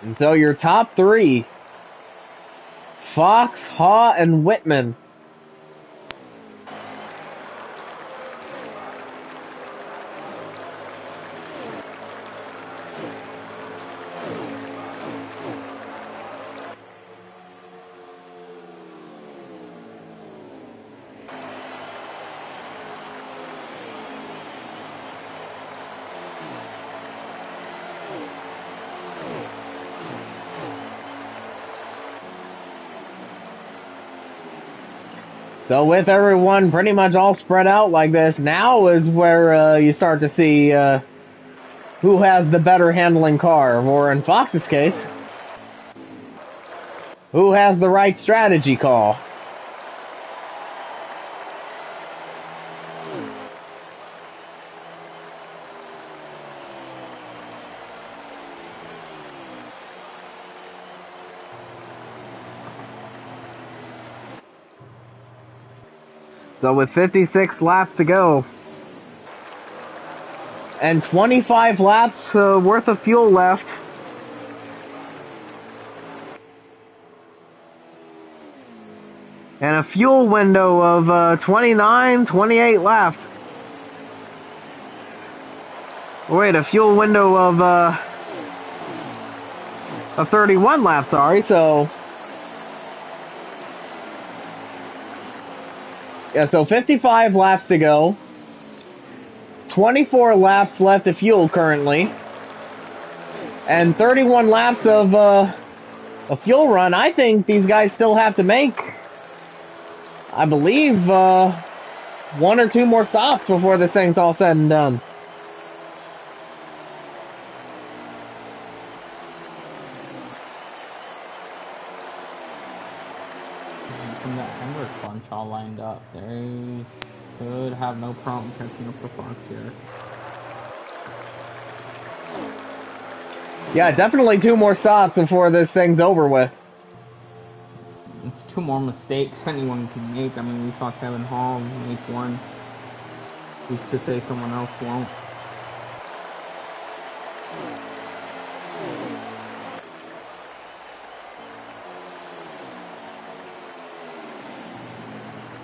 And so your top three, Fox, Haw, and Whitman. So with everyone pretty much all spread out like this, now is where you start to see who has the better handling car, or in Fox's case, who has the right strategy call. So with 56 laps to go, and 25 laps worth of fuel left, and a fuel window of 29, 28 laps. Wait, a fuel window of 31 laps, sorry, so... Yeah, so 55 laps to go. 24 laps left of fuel currently. And 31 laps of a fuel run. I think these guys still have to make, I believe, 1 or 2 more stops before this thing's all said and done. From that Hendrick bunch all lined up, they should have no problem catching up to Fox here. Yeah, definitely 2 more stops before this thing's over with. It's 2 more mistakes anyone can make. I mean, we saw Kevin Hall make one. Who's to say someone else won't?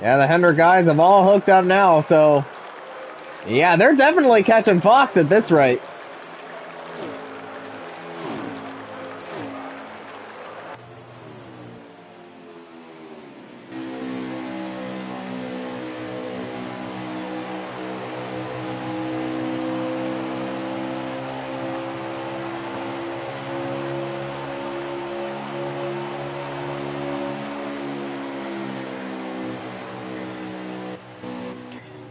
Yeah, the Hendrick guys have all hooked up now, so... Yeah, they're definitely catching Fox at this rate.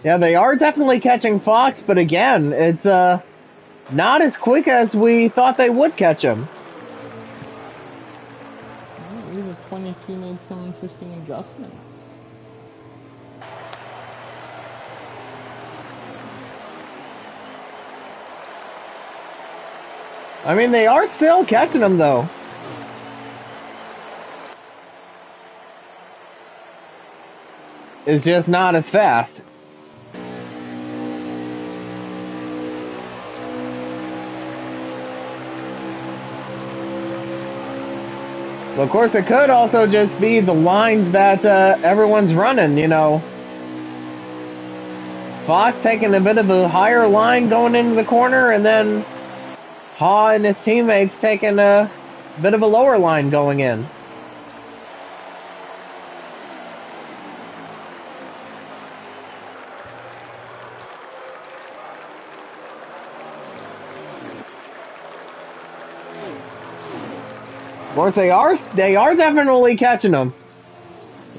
Yeah, they are definitely catching Fox, but again, it's not as quick as we thought they would catch him. Either 22 made some interesting adjustments. I mean, they are still catching him, though. It's just not as fast. But of course, it could also just be the lines that everyone's running, you know. Fox taking a bit of a higher line going into the corner, and then Ha and his teammates taking a bit of a lower line going in. Of course, they are definitely catching them.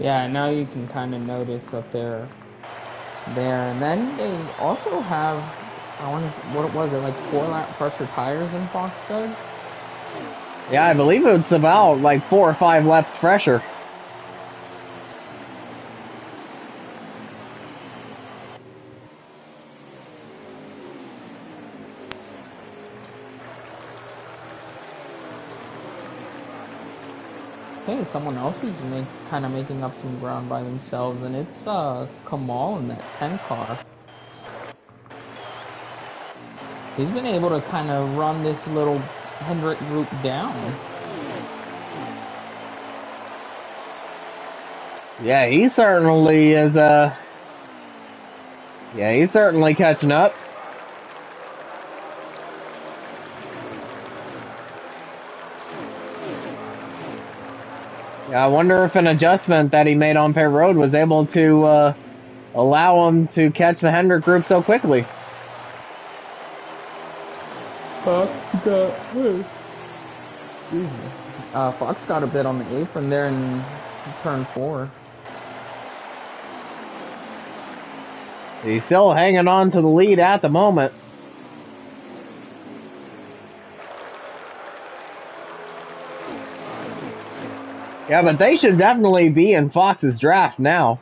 Yeah, now you can kind of notice that they're there. And then they also have, I want to, what was it, like 4-lap pressure tires in Fox Doug? Yeah, I believe it's about like 4 or 5 laps pressure. Hey, someone else who's kind of making up some ground by themselves, and it's Kamal in that 10 car. He's been able to kind of run this little Hendrick group down. Yeah, he certainly is. Yeah, he's certainly catching up. Yeah, I wonder if an adjustment that he made on pit road was able to allow him to catch the Hendrick group so quickly. Fox got a bit on the apron there in turn 4. He's still hanging on to the lead at the moment. Yeah, but they should definitely be in Fox's draft now.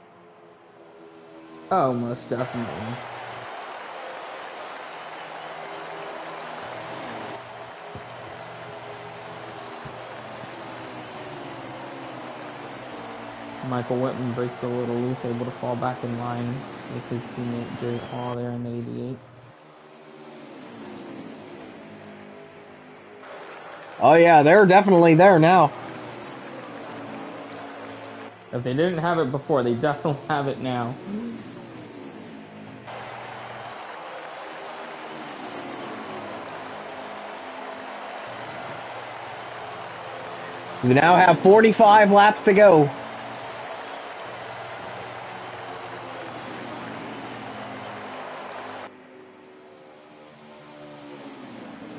Oh, most definitely. Michael Whitman breaks a little loose, able to fall back in line with his teammate Jerry Hall there in the 88. Oh yeah, they're definitely there now. If they didn't have it before, they definitely have it now. We now have 45 laps to go.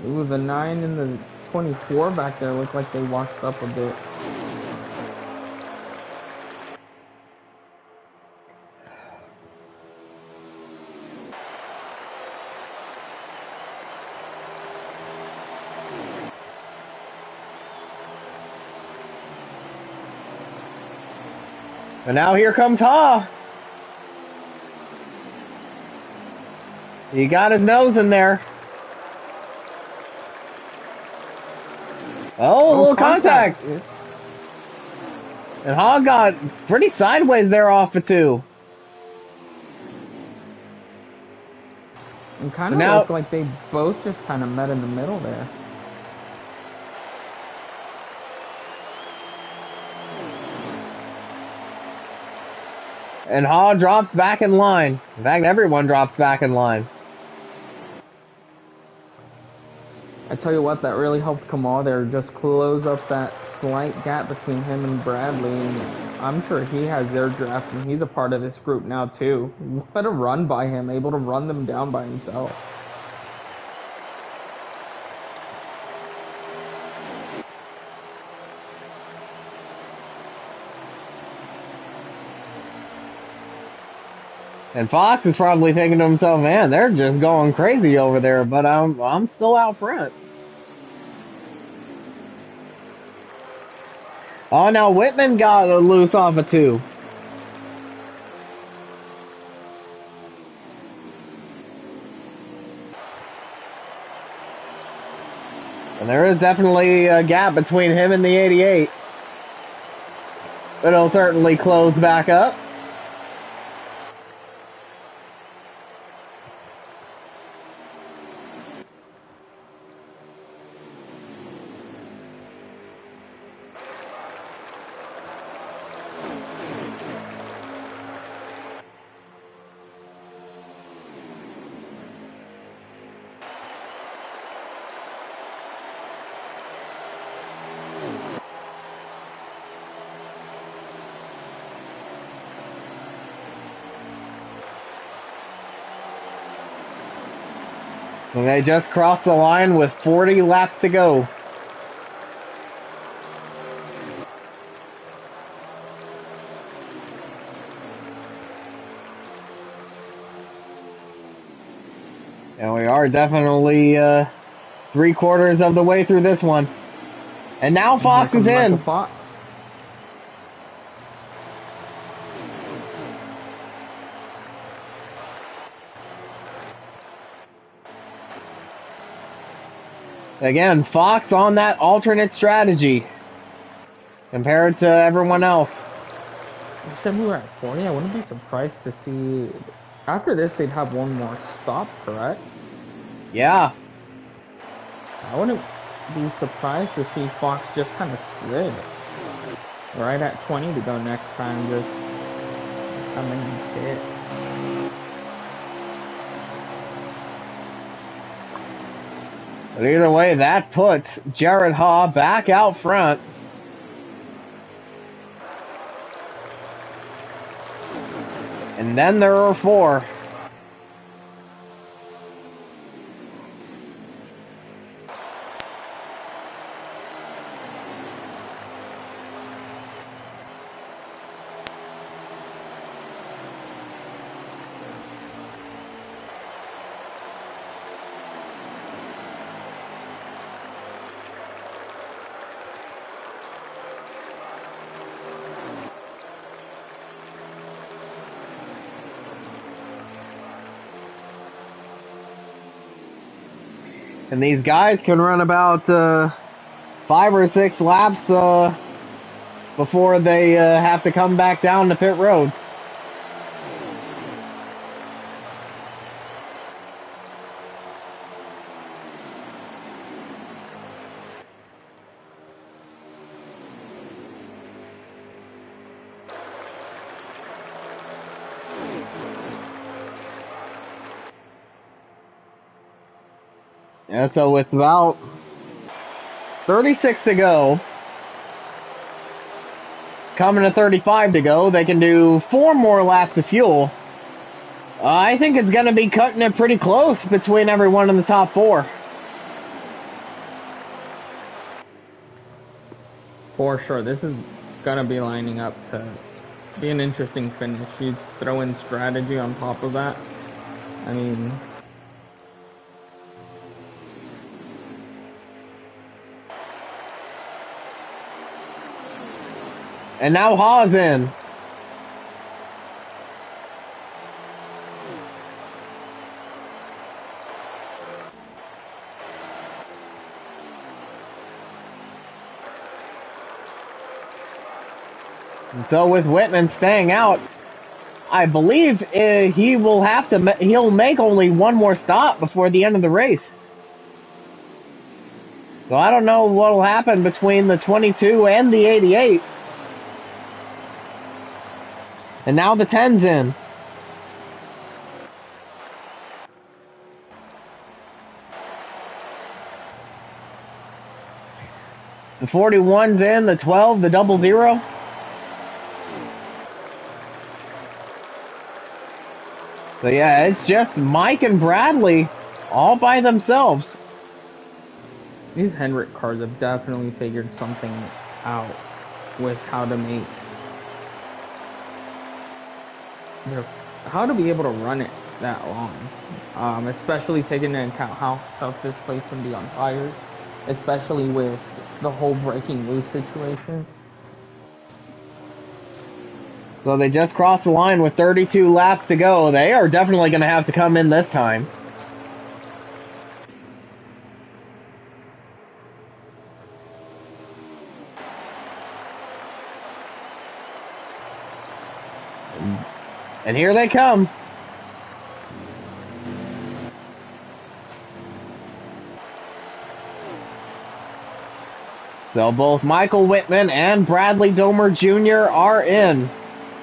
Ooh, the 9 and the 24 back there look like they washed up a bit. And now here comes Ha. He got his nose in there. Oh, a little contact. And Ha got pretty sideways there off of 2. And kind of now, looked like they both just kind of met in the middle there. And Ha drops back in line. In fact, everyone drops back in line. I tell you what, that really helped Kamal there, just close up that slight gap between him and Bradley, and I'm sure he has their draft, and he's a part of this group now too. What a run by him, able to run them down by himself. And Fox is probably thinking to himself, man, they're just going crazy over there, but I'm still out front. Oh, now Whitman got a loose off of 2. And there is definitely a gap between him and the 88. It'll certainly close back up. And they just crossed the line with 40 laps to go. And we are definitely 3/4 of the way through this one. And now Fox is in. Fox. Again, Fox on that alternate strategy compared to everyone else. You said we were at 40. I wouldn't be surprised to see. After this, they'd have one more stop, correct? Yeah. I wouldn't be surprised to see Fox just kind of split right at 20 to go next time. Just come in and hit. But either way, that puts Jared Haw back out front. And then there are 4. And these guys can run about 5 or 6 laps before they have to come back down to pit road. And so with about 36 to go, coming to 35 to go, they can do 4 more laps of fuel. I think it's going to be cutting it pretty close between everyone in the top 4. For sure, this is going to be lining up to be an interesting finish. You throw in strategy on top of that. I mean... And now Hawes in. And so with Whitman staying out, I believe he will have to. He'll make only one more stop before the end of the race. So I don't know what will happen between the 22 and the 88. And now the 10's in. The 41's in, the 12, the 00. So yeah, it's just Mike and Bradley all by themselves. These Hendrick cars have definitely figured something out with how to make their how to be able to run it that long, especially taking into account how tough this place can be on tires, especially with the whole breaking loose situation. So they just crossed the line with 32 laps to go. They are definitely going to have to come in this time. And here they come. So both Michael Whitman and Bradley Domer Jr. are in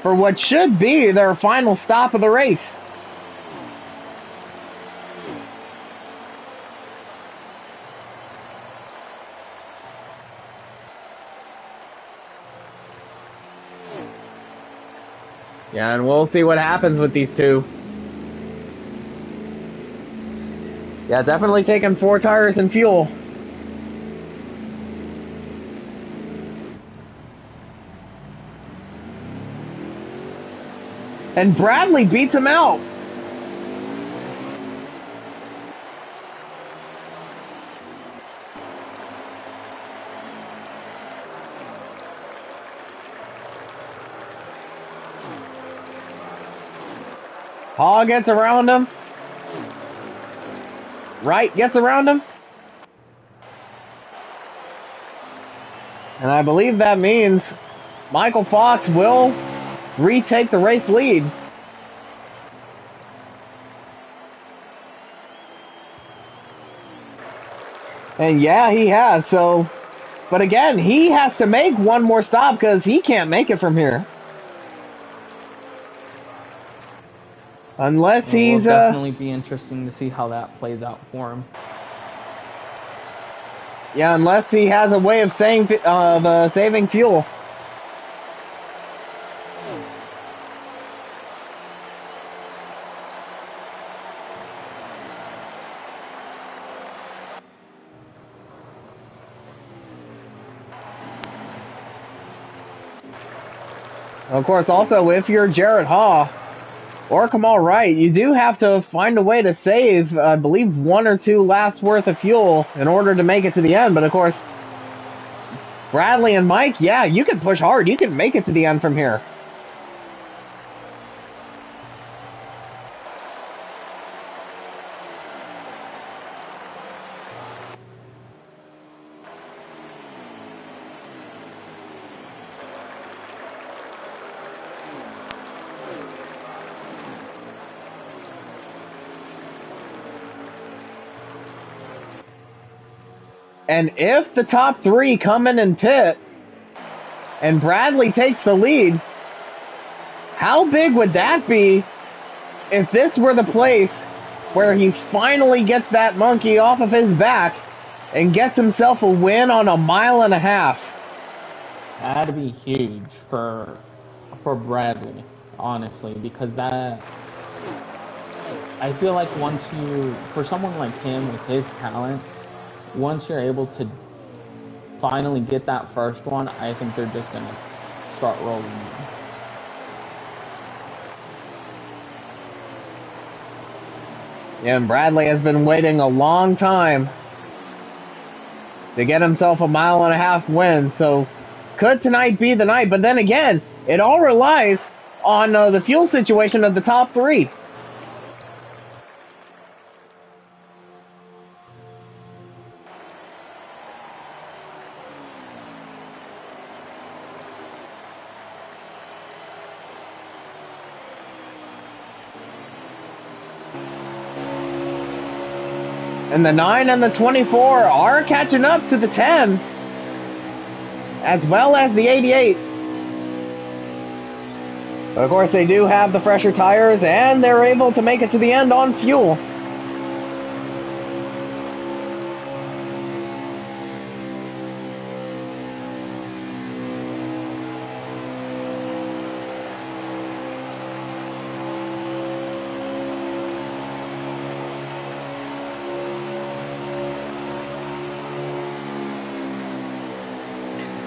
for what should be their final stop of the race. Yeah, and we'll see what happens with these two. Yeah, definitely taking 4 tires and fuel. And Bradley beats him out. Hall gets around him. Wright gets around him. And I believe that means Michael Fox will retake the race lead. And yeah, he has. So, but again, he has to make one more stop because he can't make it from here. Unless It will he's definitely be interesting to see how that plays out for him. yeah, unless he has a way of saving fuel. Of course, also, if you're Jared Haw or Kamal Wright, you do have to find a way to save, I believe, 1 or 2 laps worth of fuel in order to make it to the end. But of course, Bradley and Mike, yeah, you can push hard. You can make it to the end from here. And if the top 3 come in and pit, and Bradley takes the lead, how big would that be if this were the place where he finally gets that monkey off of his back and gets himself a win on a 1.5 miles? That'd be huge for Bradley, honestly, because that, I feel like for someone like him with his talent, once you're able to finally get that first one, I think they're just going to start rolling. Yeah, and Bradley has been waiting a long time to get himself a 1.5 mile win, so could tonight be the night? But then again, it all relies on the fuel situation of the top 3. And the 9 and the 24 are catching up to the 10, as well as the 88. But of course, they do have the fresher tires, and they're able to make it to the end on fuel.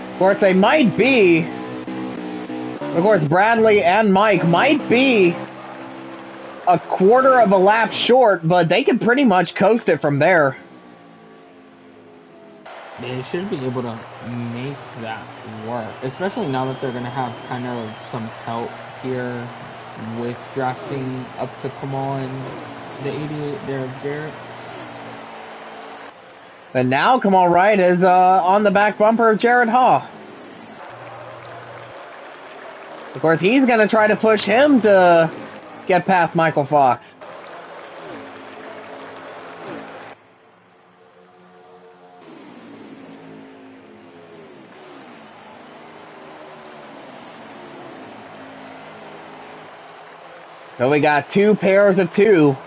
Of course, they might be, of course, Bradley and Mike might be a quarter of a lap short, but they can pretty much coast it from there. They should be able to make that work, especially now that they're going to have kind of some help here with drafting up to Kamal and the 88 there of Jarrett. And now Kamal Wright is on the back bumper of Jared Haw. Of course, he's going to try to push him to get past Michael Fox. So we got two pairs of two,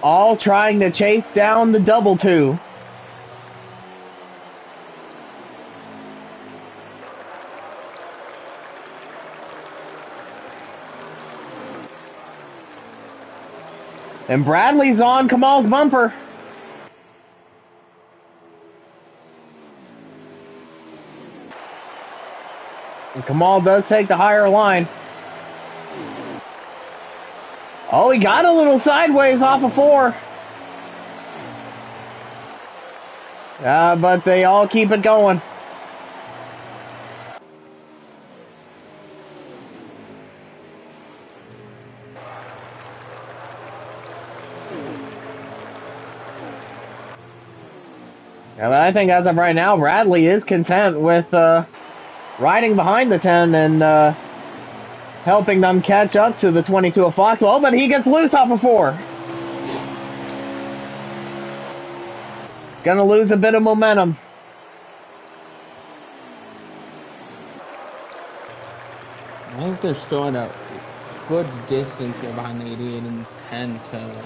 all trying to chase down the double two. And Bradley's on Kamal's bumper. And Kamal does take the higher line. Oh, he got a little sideways off of 4. But they all keep it going. Yeah, but I think as of right now, Bradley is content with riding behind the 10 and helping them catch up to the 22 of Foxwell, but he gets loose off of 4. Gonna lose a bit of momentum. I think they're still at a good distance here behind the 88 and 10 to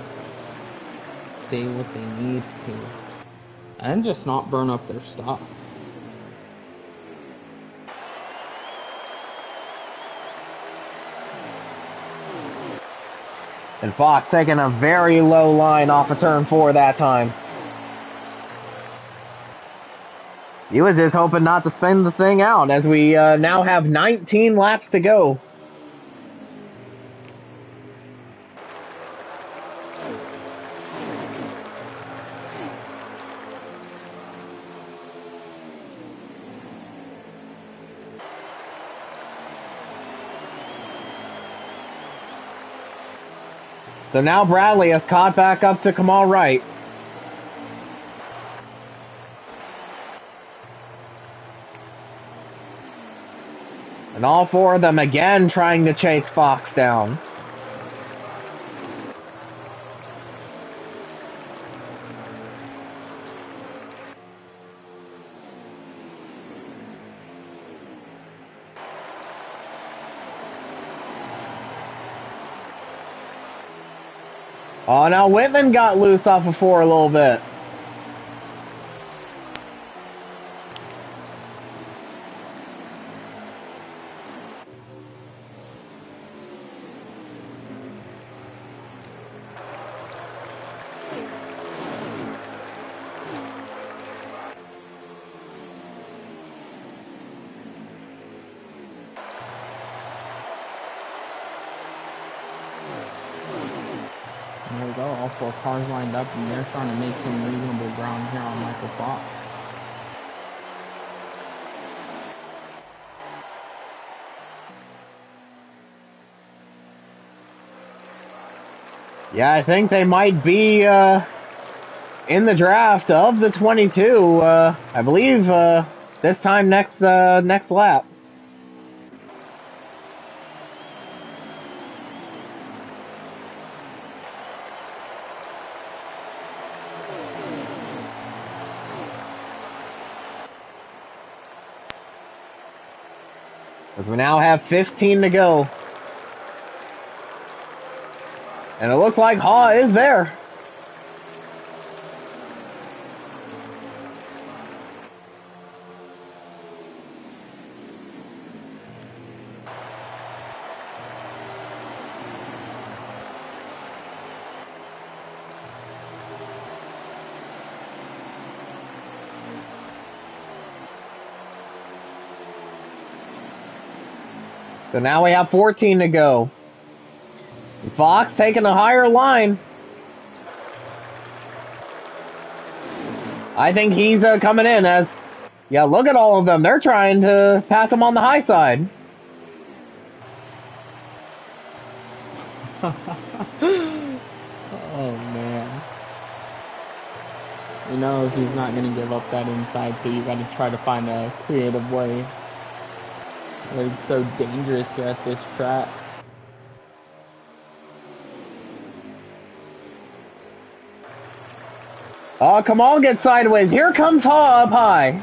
say what they need to. And just not burn up their stuff. And Fox taking a very low line off of turn 4 that time. He was just hoping not to spin the thing out as we now have 19 laps to go. So now Bradley has caught back up to Kamal Wright. And all 4 of them again trying to chase Fox down. Oh, now Whitman got loose off of 4 a little bit. There we go, all 4 cars lined up, and they're starting to make some reasonable ground here on Michael Fox. Yeah, I think they might be in the draft of the 22. I believe this time next lap. As we now have 15 to go. And it looks like Haw is there. So now we have 14 to go. Fox taking a higher line. I think he's coming in as, yeah, look at all of them. They're trying to pass him on the high side. Oh, man. You know he's not going to give up that inside, so you got to try to find a creative way. But it's so dangerous here at this track. Oh, come on, get sideways. Here comes Haw up high.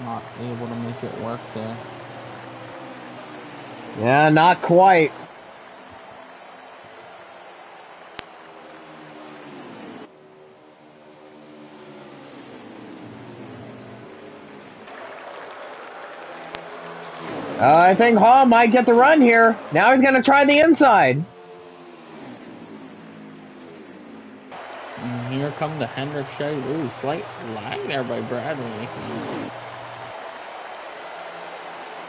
Not able to make it work there. Yeah, not quite. I think Haw might get the run here. Now he's going to try the inside. And here come the Hendrick Chase. Ooh, slight lag there by Bradley.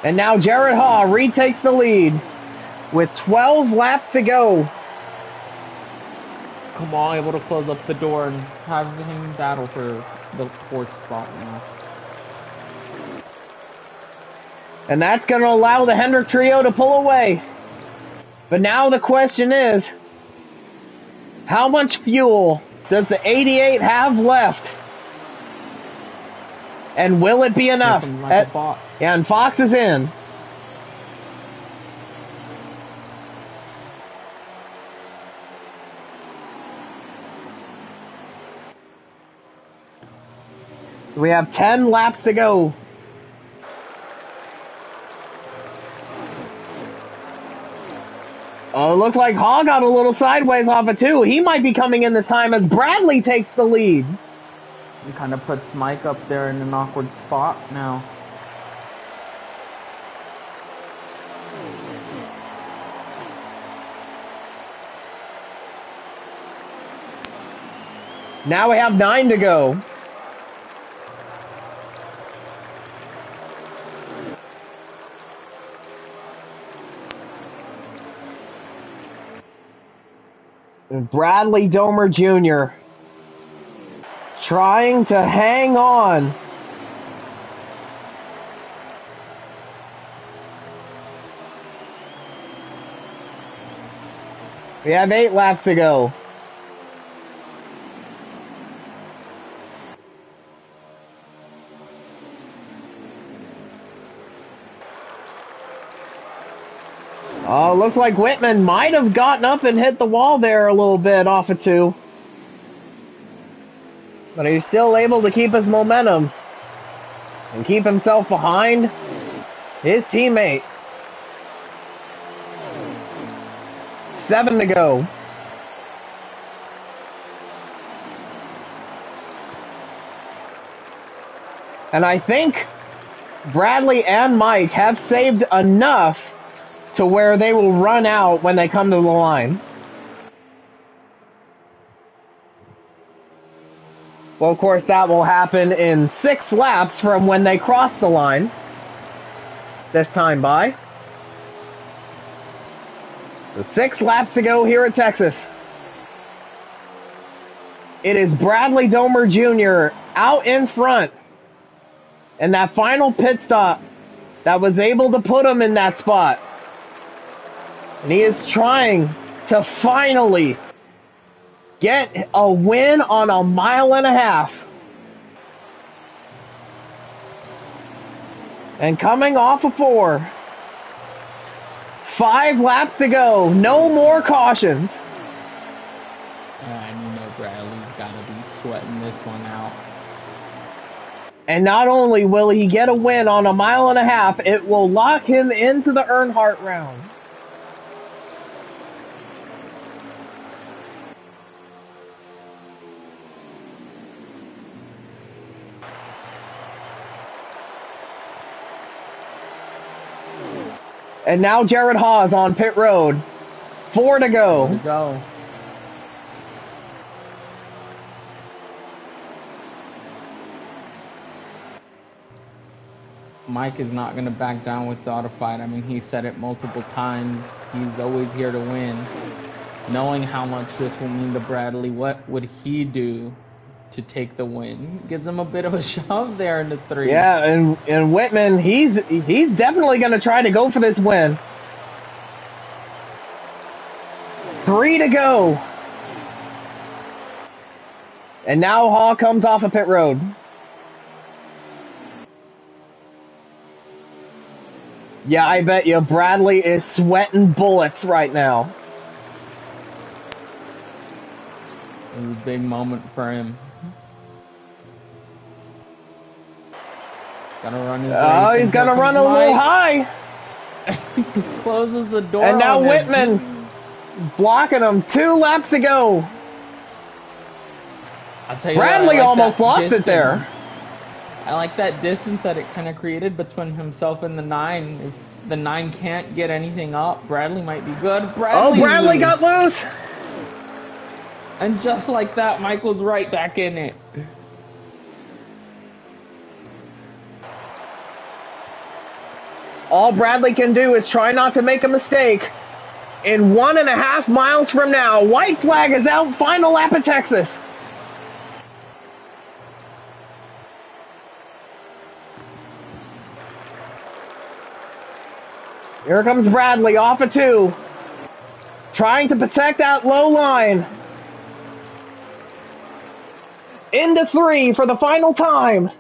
And now Jared Haw retakes the lead with 12 laps to go. Come on, able to close up the door and have him battle for the fourth spot now. And that's going to allow the Hendrick trio to pull away. But now the question is, how much fuel does the 88 have left? And will it be enough? Fox. And Fox is in. So we have 10 laps to go. Oh, it looks like Haw got a little sideways off it too. He might be coming in this time as Bradley takes the lead. He kind of puts Mike up there in an awkward spot now. Now we have 9 to go. Bradley Domer Jr. trying to hang on. We have 8 laps to go. Oh, looks like Whitman might have gotten up and hit the wall there a little bit off of 2. But he's still able to keep his momentum and keep himself behind his teammate. 7 to go. And I think Bradley and Mike have saved enough to where they will run out when they come to the line. Well, of course, that will happen in 6 laps from when they cross the line. This time by. So 6 laps to go here at Texas. It is Bradley Domer Jr. out in front. And that final pit stop that was able to put him in that spot. And he is trying to finally get a win on a 1.5 miles. And coming off of 4. 5 laps to go. No more cautions. And you know Bradley's got to be sweating this one out. And not only will he get a win on a 1.5 miles, it will lock him into the Earnhardt round. And now Jared Haw on pit road. 4 to go. 4 to go. Mike is not going to back down without a fight. I mean, he said it multiple times. He's always here to win. Knowing how much this will mean to Bradley, what would he do to take the win? Gives him a bit of a shove there in the 3. Yeah, and Whitman, he's definitely going to try to go for this win. 3 to go. And now Hall comes off of pit road. Yeah, I bet you Bradley is sweating bullets right now. It was a big moment for him. Gonna run his race. Oh, he's gonna run a little high. Closes the door. And now on Whitman blocking him. 2 laps to go. I'll tell you Bradley what, almost lost it there. I like that distance that it kind of created between himself and the 9. If the 9 can't get anything up, Bradley might be good. Bradley got loose. And just like that, Michael's right back in it. All Bradley can do is try not to make a mistake. In 1.5 miles from now, white flag is out, final lap of Texas. Here comes Bradley off of 2. Trying to protect that low line. Into 3 for the final time.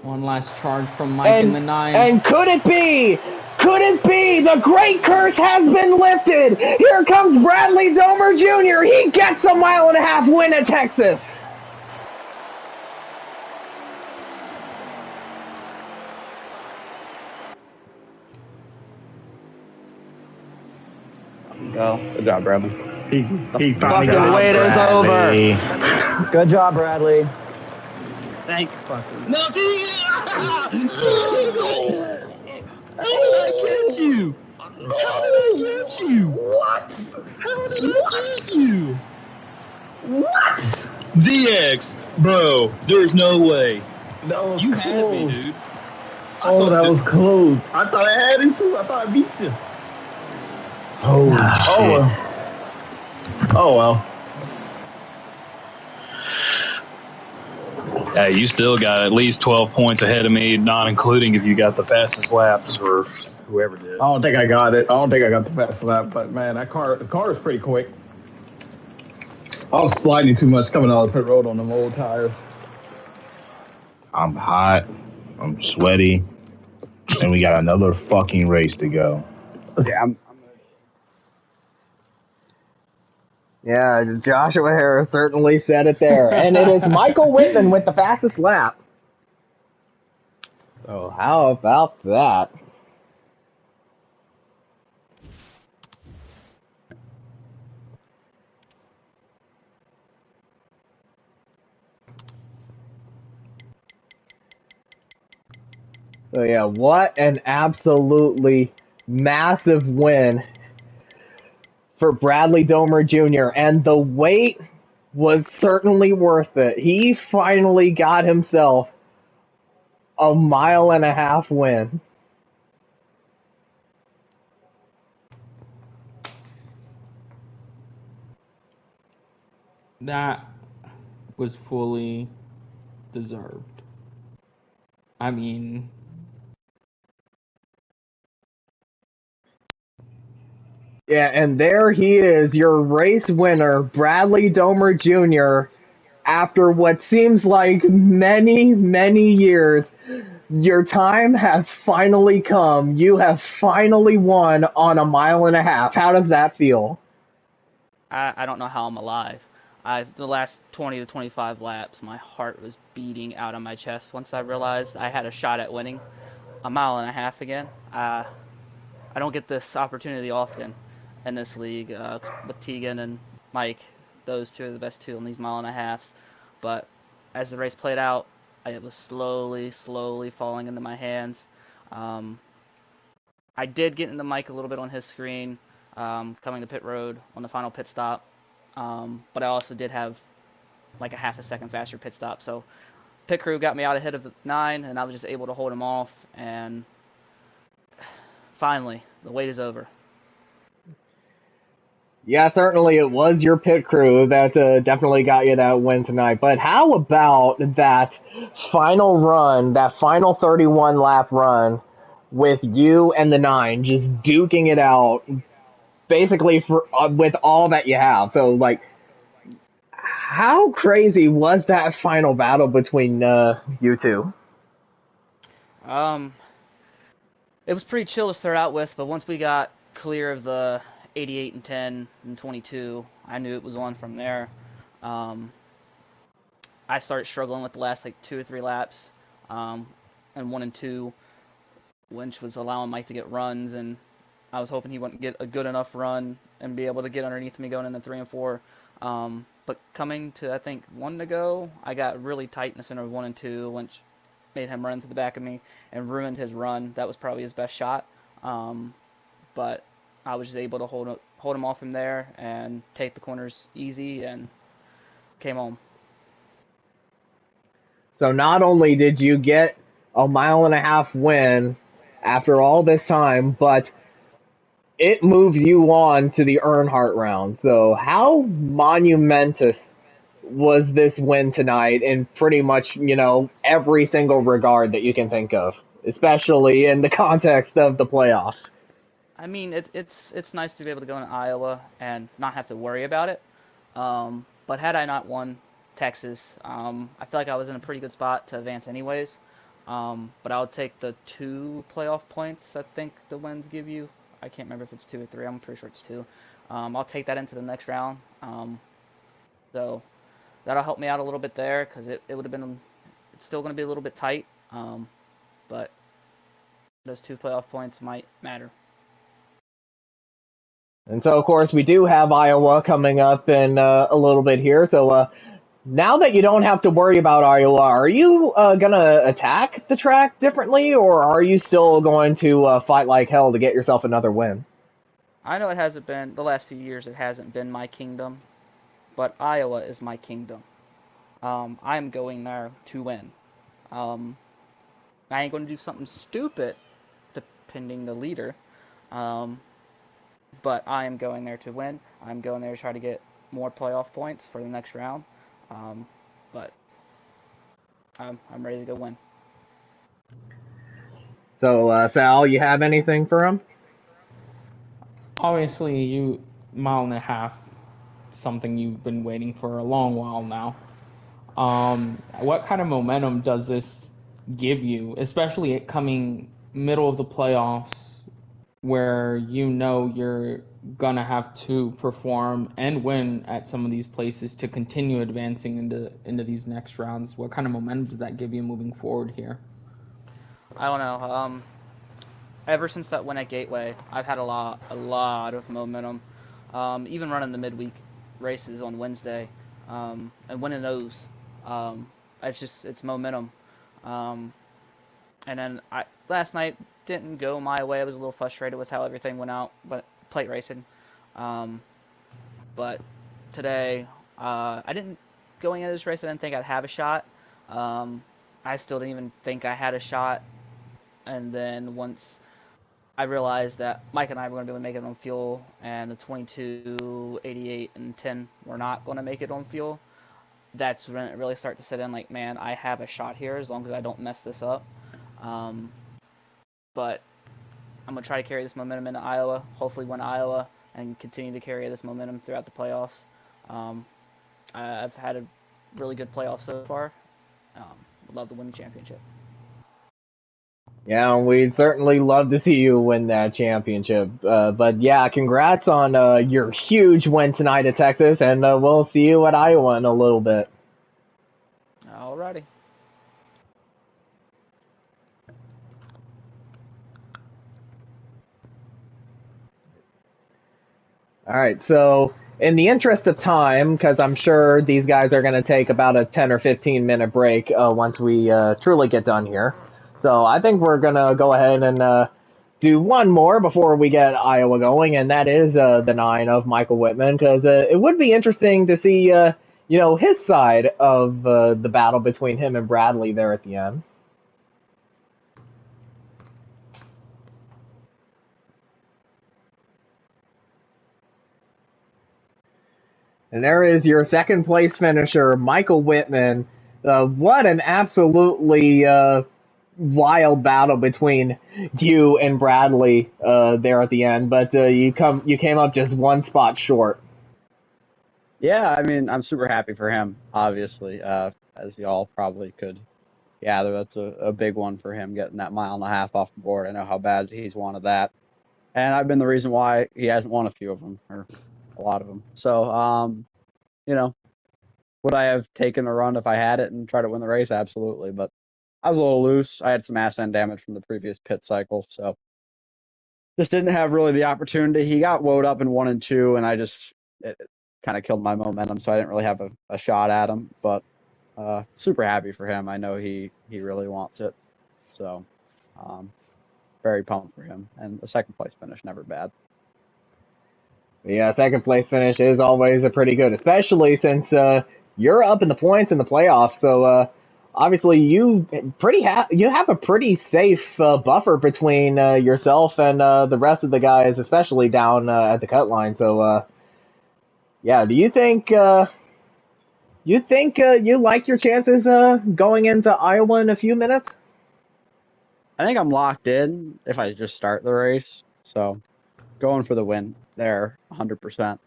One last charge from Mike in the 9. And could it be? Could it be? The great curse has been lifted. Here comes Bradley Domer Jr. He gets a 1.5 mile win at Texas. Go. Good job, Bradley. He Fucking wait is over. Good job, Bradley. Thank fucking. No, how did I get you? How did I get you? What? How did I get you? What? ZX, bro, there's no way. That was You close. had me, dude. Oh, that was close. I thought I had him too. I thought I beat you. Oh, shit. Oh well. Hey, you still got at least 12 points ahead of me, not including if you got the fastest laps or whoever did. I don't think I got it. I don't think I got the fast lap, but man, the car is pretty quick. I was sliding too much coming out of the pit road on them old tires. I'm hot. I'm sweaty. And we got another fucking race to go. Yeah, Yeah, Joshua Harris certainly said it there. And it is Michael Whitman with the fastest lap. So how about that? So yeah, what an absolutely massive win for Bradley Domer Jr. And the wait was certainly worth it. He finally got himself a 1.5 mile win. That was fully deserved. I mean, Yeah, and there he is, your race winner, Bradley Domer Jr., after what seems like many, many years. Your time has finally come. You have finally won on a 1.5 miles. How does that feel? I don't know how I'm alive. The last 20 to 25 laps, my heart was beating out of my chest once I realized I had a shot at winning a 1.5 miles again. I don't get this opportunity often in this league with Tegan and Mike. Those two are the best two on these 1.5 miles. But as the race played out, it was slowly falling into my hands. I did get into Mike a little bit on his screen coming to pit road on the final pit stop. But I also did have like a half a second faster pit stop. So pit crew got me out ahead of the 9, and I was just able to hold him off. And finally, the wait is over. Yeah, certainly it was your pit crew that definitely got you that win tonight. But how about that final run, that final 31 lap run with you and the 9 just duking it out, basically for with all that you have? So, like, how crazy was that final battle between you two? It was pretty chill to start out with, but once we got clear of the 88 and 10 and 22, I knew it was on from there. I started struggling with the last like 2 or 3 laps, and 1 and 2, which was allowing Mike to get runs, and I was hoping he wouldn't get a good enough run and be able to get underneath me going into 3 and 4. But coming to, I think, 1 to go, I got really tight in the center of 1 and 2, which made him run to the back of me and ruined his run. That was probably his best shot. But I was just able to hold him off from there and take the corners easy and came home. So not only did you get a 1.5 mile win after all this time, but it moves you on to the Earnhardt round. So how monumentous was this win tonight in pretty much, every single regard that you can think of, especially in the context of the playoffs? I mean, it's nice to be able to go into Iowa and not have to worry about it. But had I not won Texas, I feel like I was in a pretty good spot to advance anyways. But I would take the 2 playoff points I think the wins give you. I can't remember if it's 2 or 3. I'm pretty sure it's 2. I'll take that into the next round. So that'll help me out a little bit there because it would have been, it's still going to be a little bit tight. But those 2 playoff points might matter. And so, of course, we do have Iowa coming up in a little bit here. So now that you don't have to worry about Iowa, are you going to attack the track differently, or are you still going to fight like hell to get yourself another win? I know it hasn't been, the last few years, it hasn't been my kingdom, but Iowa is my kingdom. I'm going there to win. I ain't going to do something stupid, depending the leader. But I am going there to win. I'm going there to try to get more playoff points for the next round. But I'm ready to go win. So, Sal, you have anything for him? Obviously, 1.5 miles, something you've been waiting for a long while now. What kind of momentum does this give you, especially it coming middle of the playoffs, where you're gonna have to perform and win at some of these places to continue advancing into these next rounds? What kind of momentum does that give you moving forward here? I don't know. Ever since that win at Gateway, I've had a lot of momentum. Even running the midweek races on Wednesday, and winning those, it's momentum. And then last night didn't go my way. I was a little frustrated with how everything went out, but plate racing. But today, I didn't going into this race. I didn't think I'd have a shot. I still didn't even think I had a shot. And then once I realized that Mike and I were going to be able to make it on fuel, and the 22, 88, and 10 were not going to make it on fuel, that's when it really started to set in, like, man, I have a shot here as long as I don't mess this up. But I'm going to try to carry this momentum into Iowa, hopefully win Iowa, and continue to carry this momentum throughout the playoffs. I've had a really good playoff so far. Would love to win the championship. Yeah, we'd certainly love to see you win that championship. But yeah, congrats on your huge win tonight at Texas, and we'll see you at Iowa in a little bit. Alrighty. All right, so in the interest of time, because I'm sure these guys are going to take about a 10 or 15-minute break once we truly get done here. So I think we're going to go ahead and do one more before we get Iowa going, and that is the 9 of Michael Whitman, because it would be interesting to see his side of the battle between him and Bradley there at the end. And there is your second place finisher, Michael Whitman. What an absolutely wild battle between you and Bradley there at the end, but you came up just one spot short. Yeah, I mean, I'm super happy for him, obviously, as y'all probably could gather. That's a big one for him, getting that mile and a half off the board. I know how bad he's wanted that. And I've been the reason why he hasn't won a few of them, or a lot of them. So, you know, would I have taken a run if I had it and tried to win the race? Absolutely. But I was a little loose. I had some ass end damage from the previous pit cycle, so just didn't have really the opportunity. He got woed up in 1 and 2, and it kind of killed my momentum, so I didn't really have a shot at him. But super happy for him. I know he really wants it, so very pumped for him. And the second place finish, never bad. Yeah, second place finish is always a pretty good, especially since you're up in the points in the playoffs. So obviously you have a pretty safe buffer between yourself and the rest of the guys, especially down at the cut line. So yeah, do you think you like your chances going into Iowa in a few minutes? I think I'm locked in if I just start the race. So going for the win there, 100%.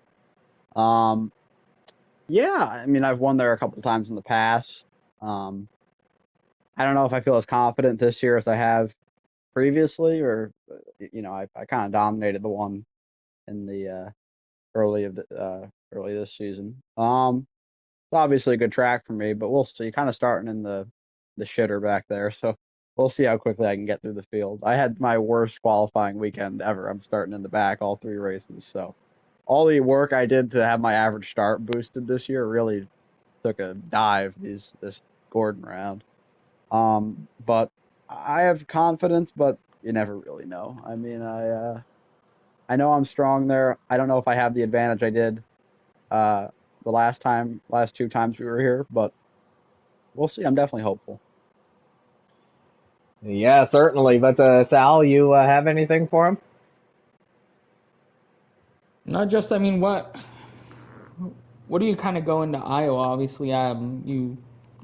Yeah, I mean, I've won there a couple of times in the past. Um, I don't know if I feel as confident this year as I have previously, or I kind of dominated the one in the early this season. It's obviously a good track for me, but we'll see. Kind of starting in the shitter back there, so we'll see how quickly I can get through the field. I had my worst qualifying weekend ever. I'm starting in the back all 3 races, so all the work I did to have my average start boosted this year really took a dive this Gordon round. But I have confidence, but you never really know. I mean, I know I'm strong there. I don't know if I have the advantage I did uh, the last 2 times we were here, but we'll see. I'm definitely hopeful. Yeah, certainly. But Sal, you have anything for him? Not just, I mean, what do you kind of go into Iowa? Obviously, you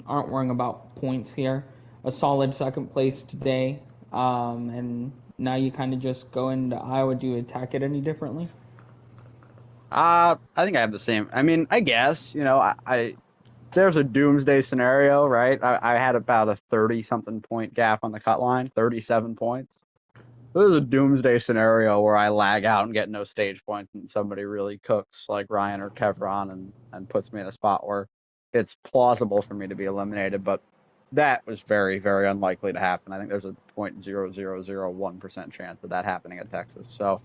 aren't worrying about points here. A solid second place today, and now you kind of just go into Iowa. Do you attack it any differently? I think I have the same. I mean, I guess I there's a doomsday scenario, right? I had about a 30-something point gap on the cut line, 37 points. This is a doomsday scenario where I lag out and get no stage points, and somebody really cooks like Ryan or Kevron and puts me in a spot where it's plausible for me to be eliminated. But that was very, very unlikely to happen. I think there's a 0.0001% chance of that happening at Texas. So,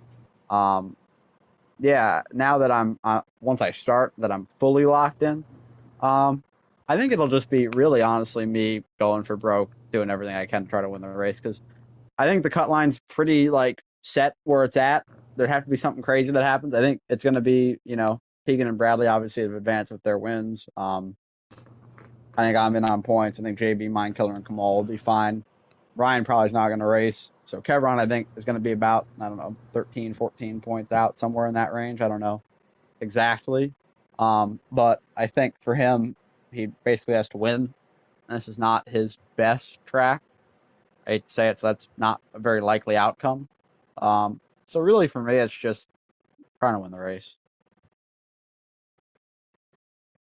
yeah, now that I'm once I start, that I'm fully locked in. I think it'll just be really honestly me going for broke, doing everything I can to try to win the race because I think the cut line's pretty like set where it's at. There'd have to be something crazy that happens. I think it's going to be, Tegan and Bradley obviously have advanced with their wins. I think I'm in on points. I think JB, Mindkiller, and Kamal will be fine. Ryan probably is not going to race. So Kevron, I think, is going to be about, I don't know, 13, 14 points out, somewhere in that range. I don't know exactly. But I think for him, he basically has to win. This is not his best track. I hate to say it, so that's not a very likely outcome. So really for me, it's just trying to win the race.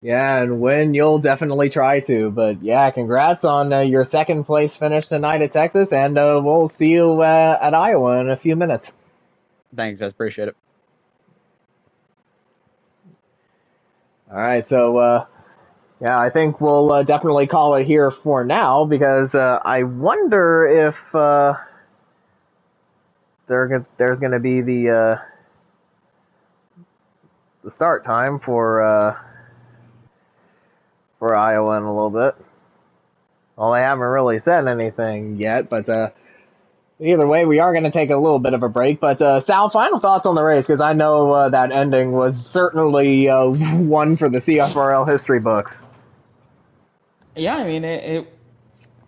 Yeah, and win, you'll definitely try to. But yeah, congrats on your second place finish tonight at Texas, and we'll see you at Iowa in a few minutes. Thanks, guys. Appreciate it. All right, so yeah, I think we'll definitely call it here for now because I wonder if there's going to be the start time for Iowa in a little bit. Well, they haven't really said anything yet, but Either way, we are going to take a little bit of a break. But Sal, final thoughts on the race, because I know that ending was certainly one for the CFRL history books. Yeah, I mean,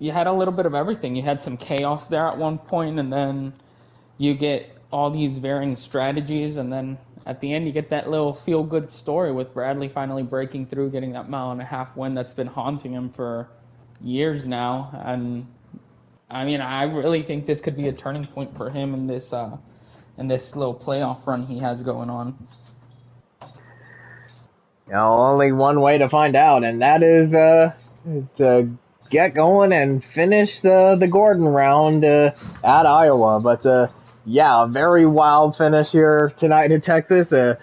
you had a little bit of everything. You had some chaos there at one point, and then you get all these varying strategies, and then at the end you get that little feel-good story with Bradley finally breaking through, getting that 1.5 mile win that's been haunting him for years now. And I mean, I really think this could be a turning point for him in this little playoff run he has going on. Only one way to find out, and that is to get going and finish the Gordon round at Iowa. But yeah, a very wild finish here tonight in Texas. A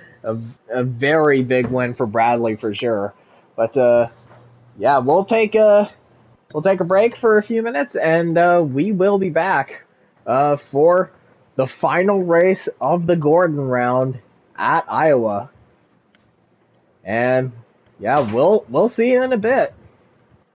very big win for Bradley for sure. But yeah, we'll take a break for a few minutes, and we will be back for the final race of the Gordon round at Iowa. And yeah, we'll see you in a bit.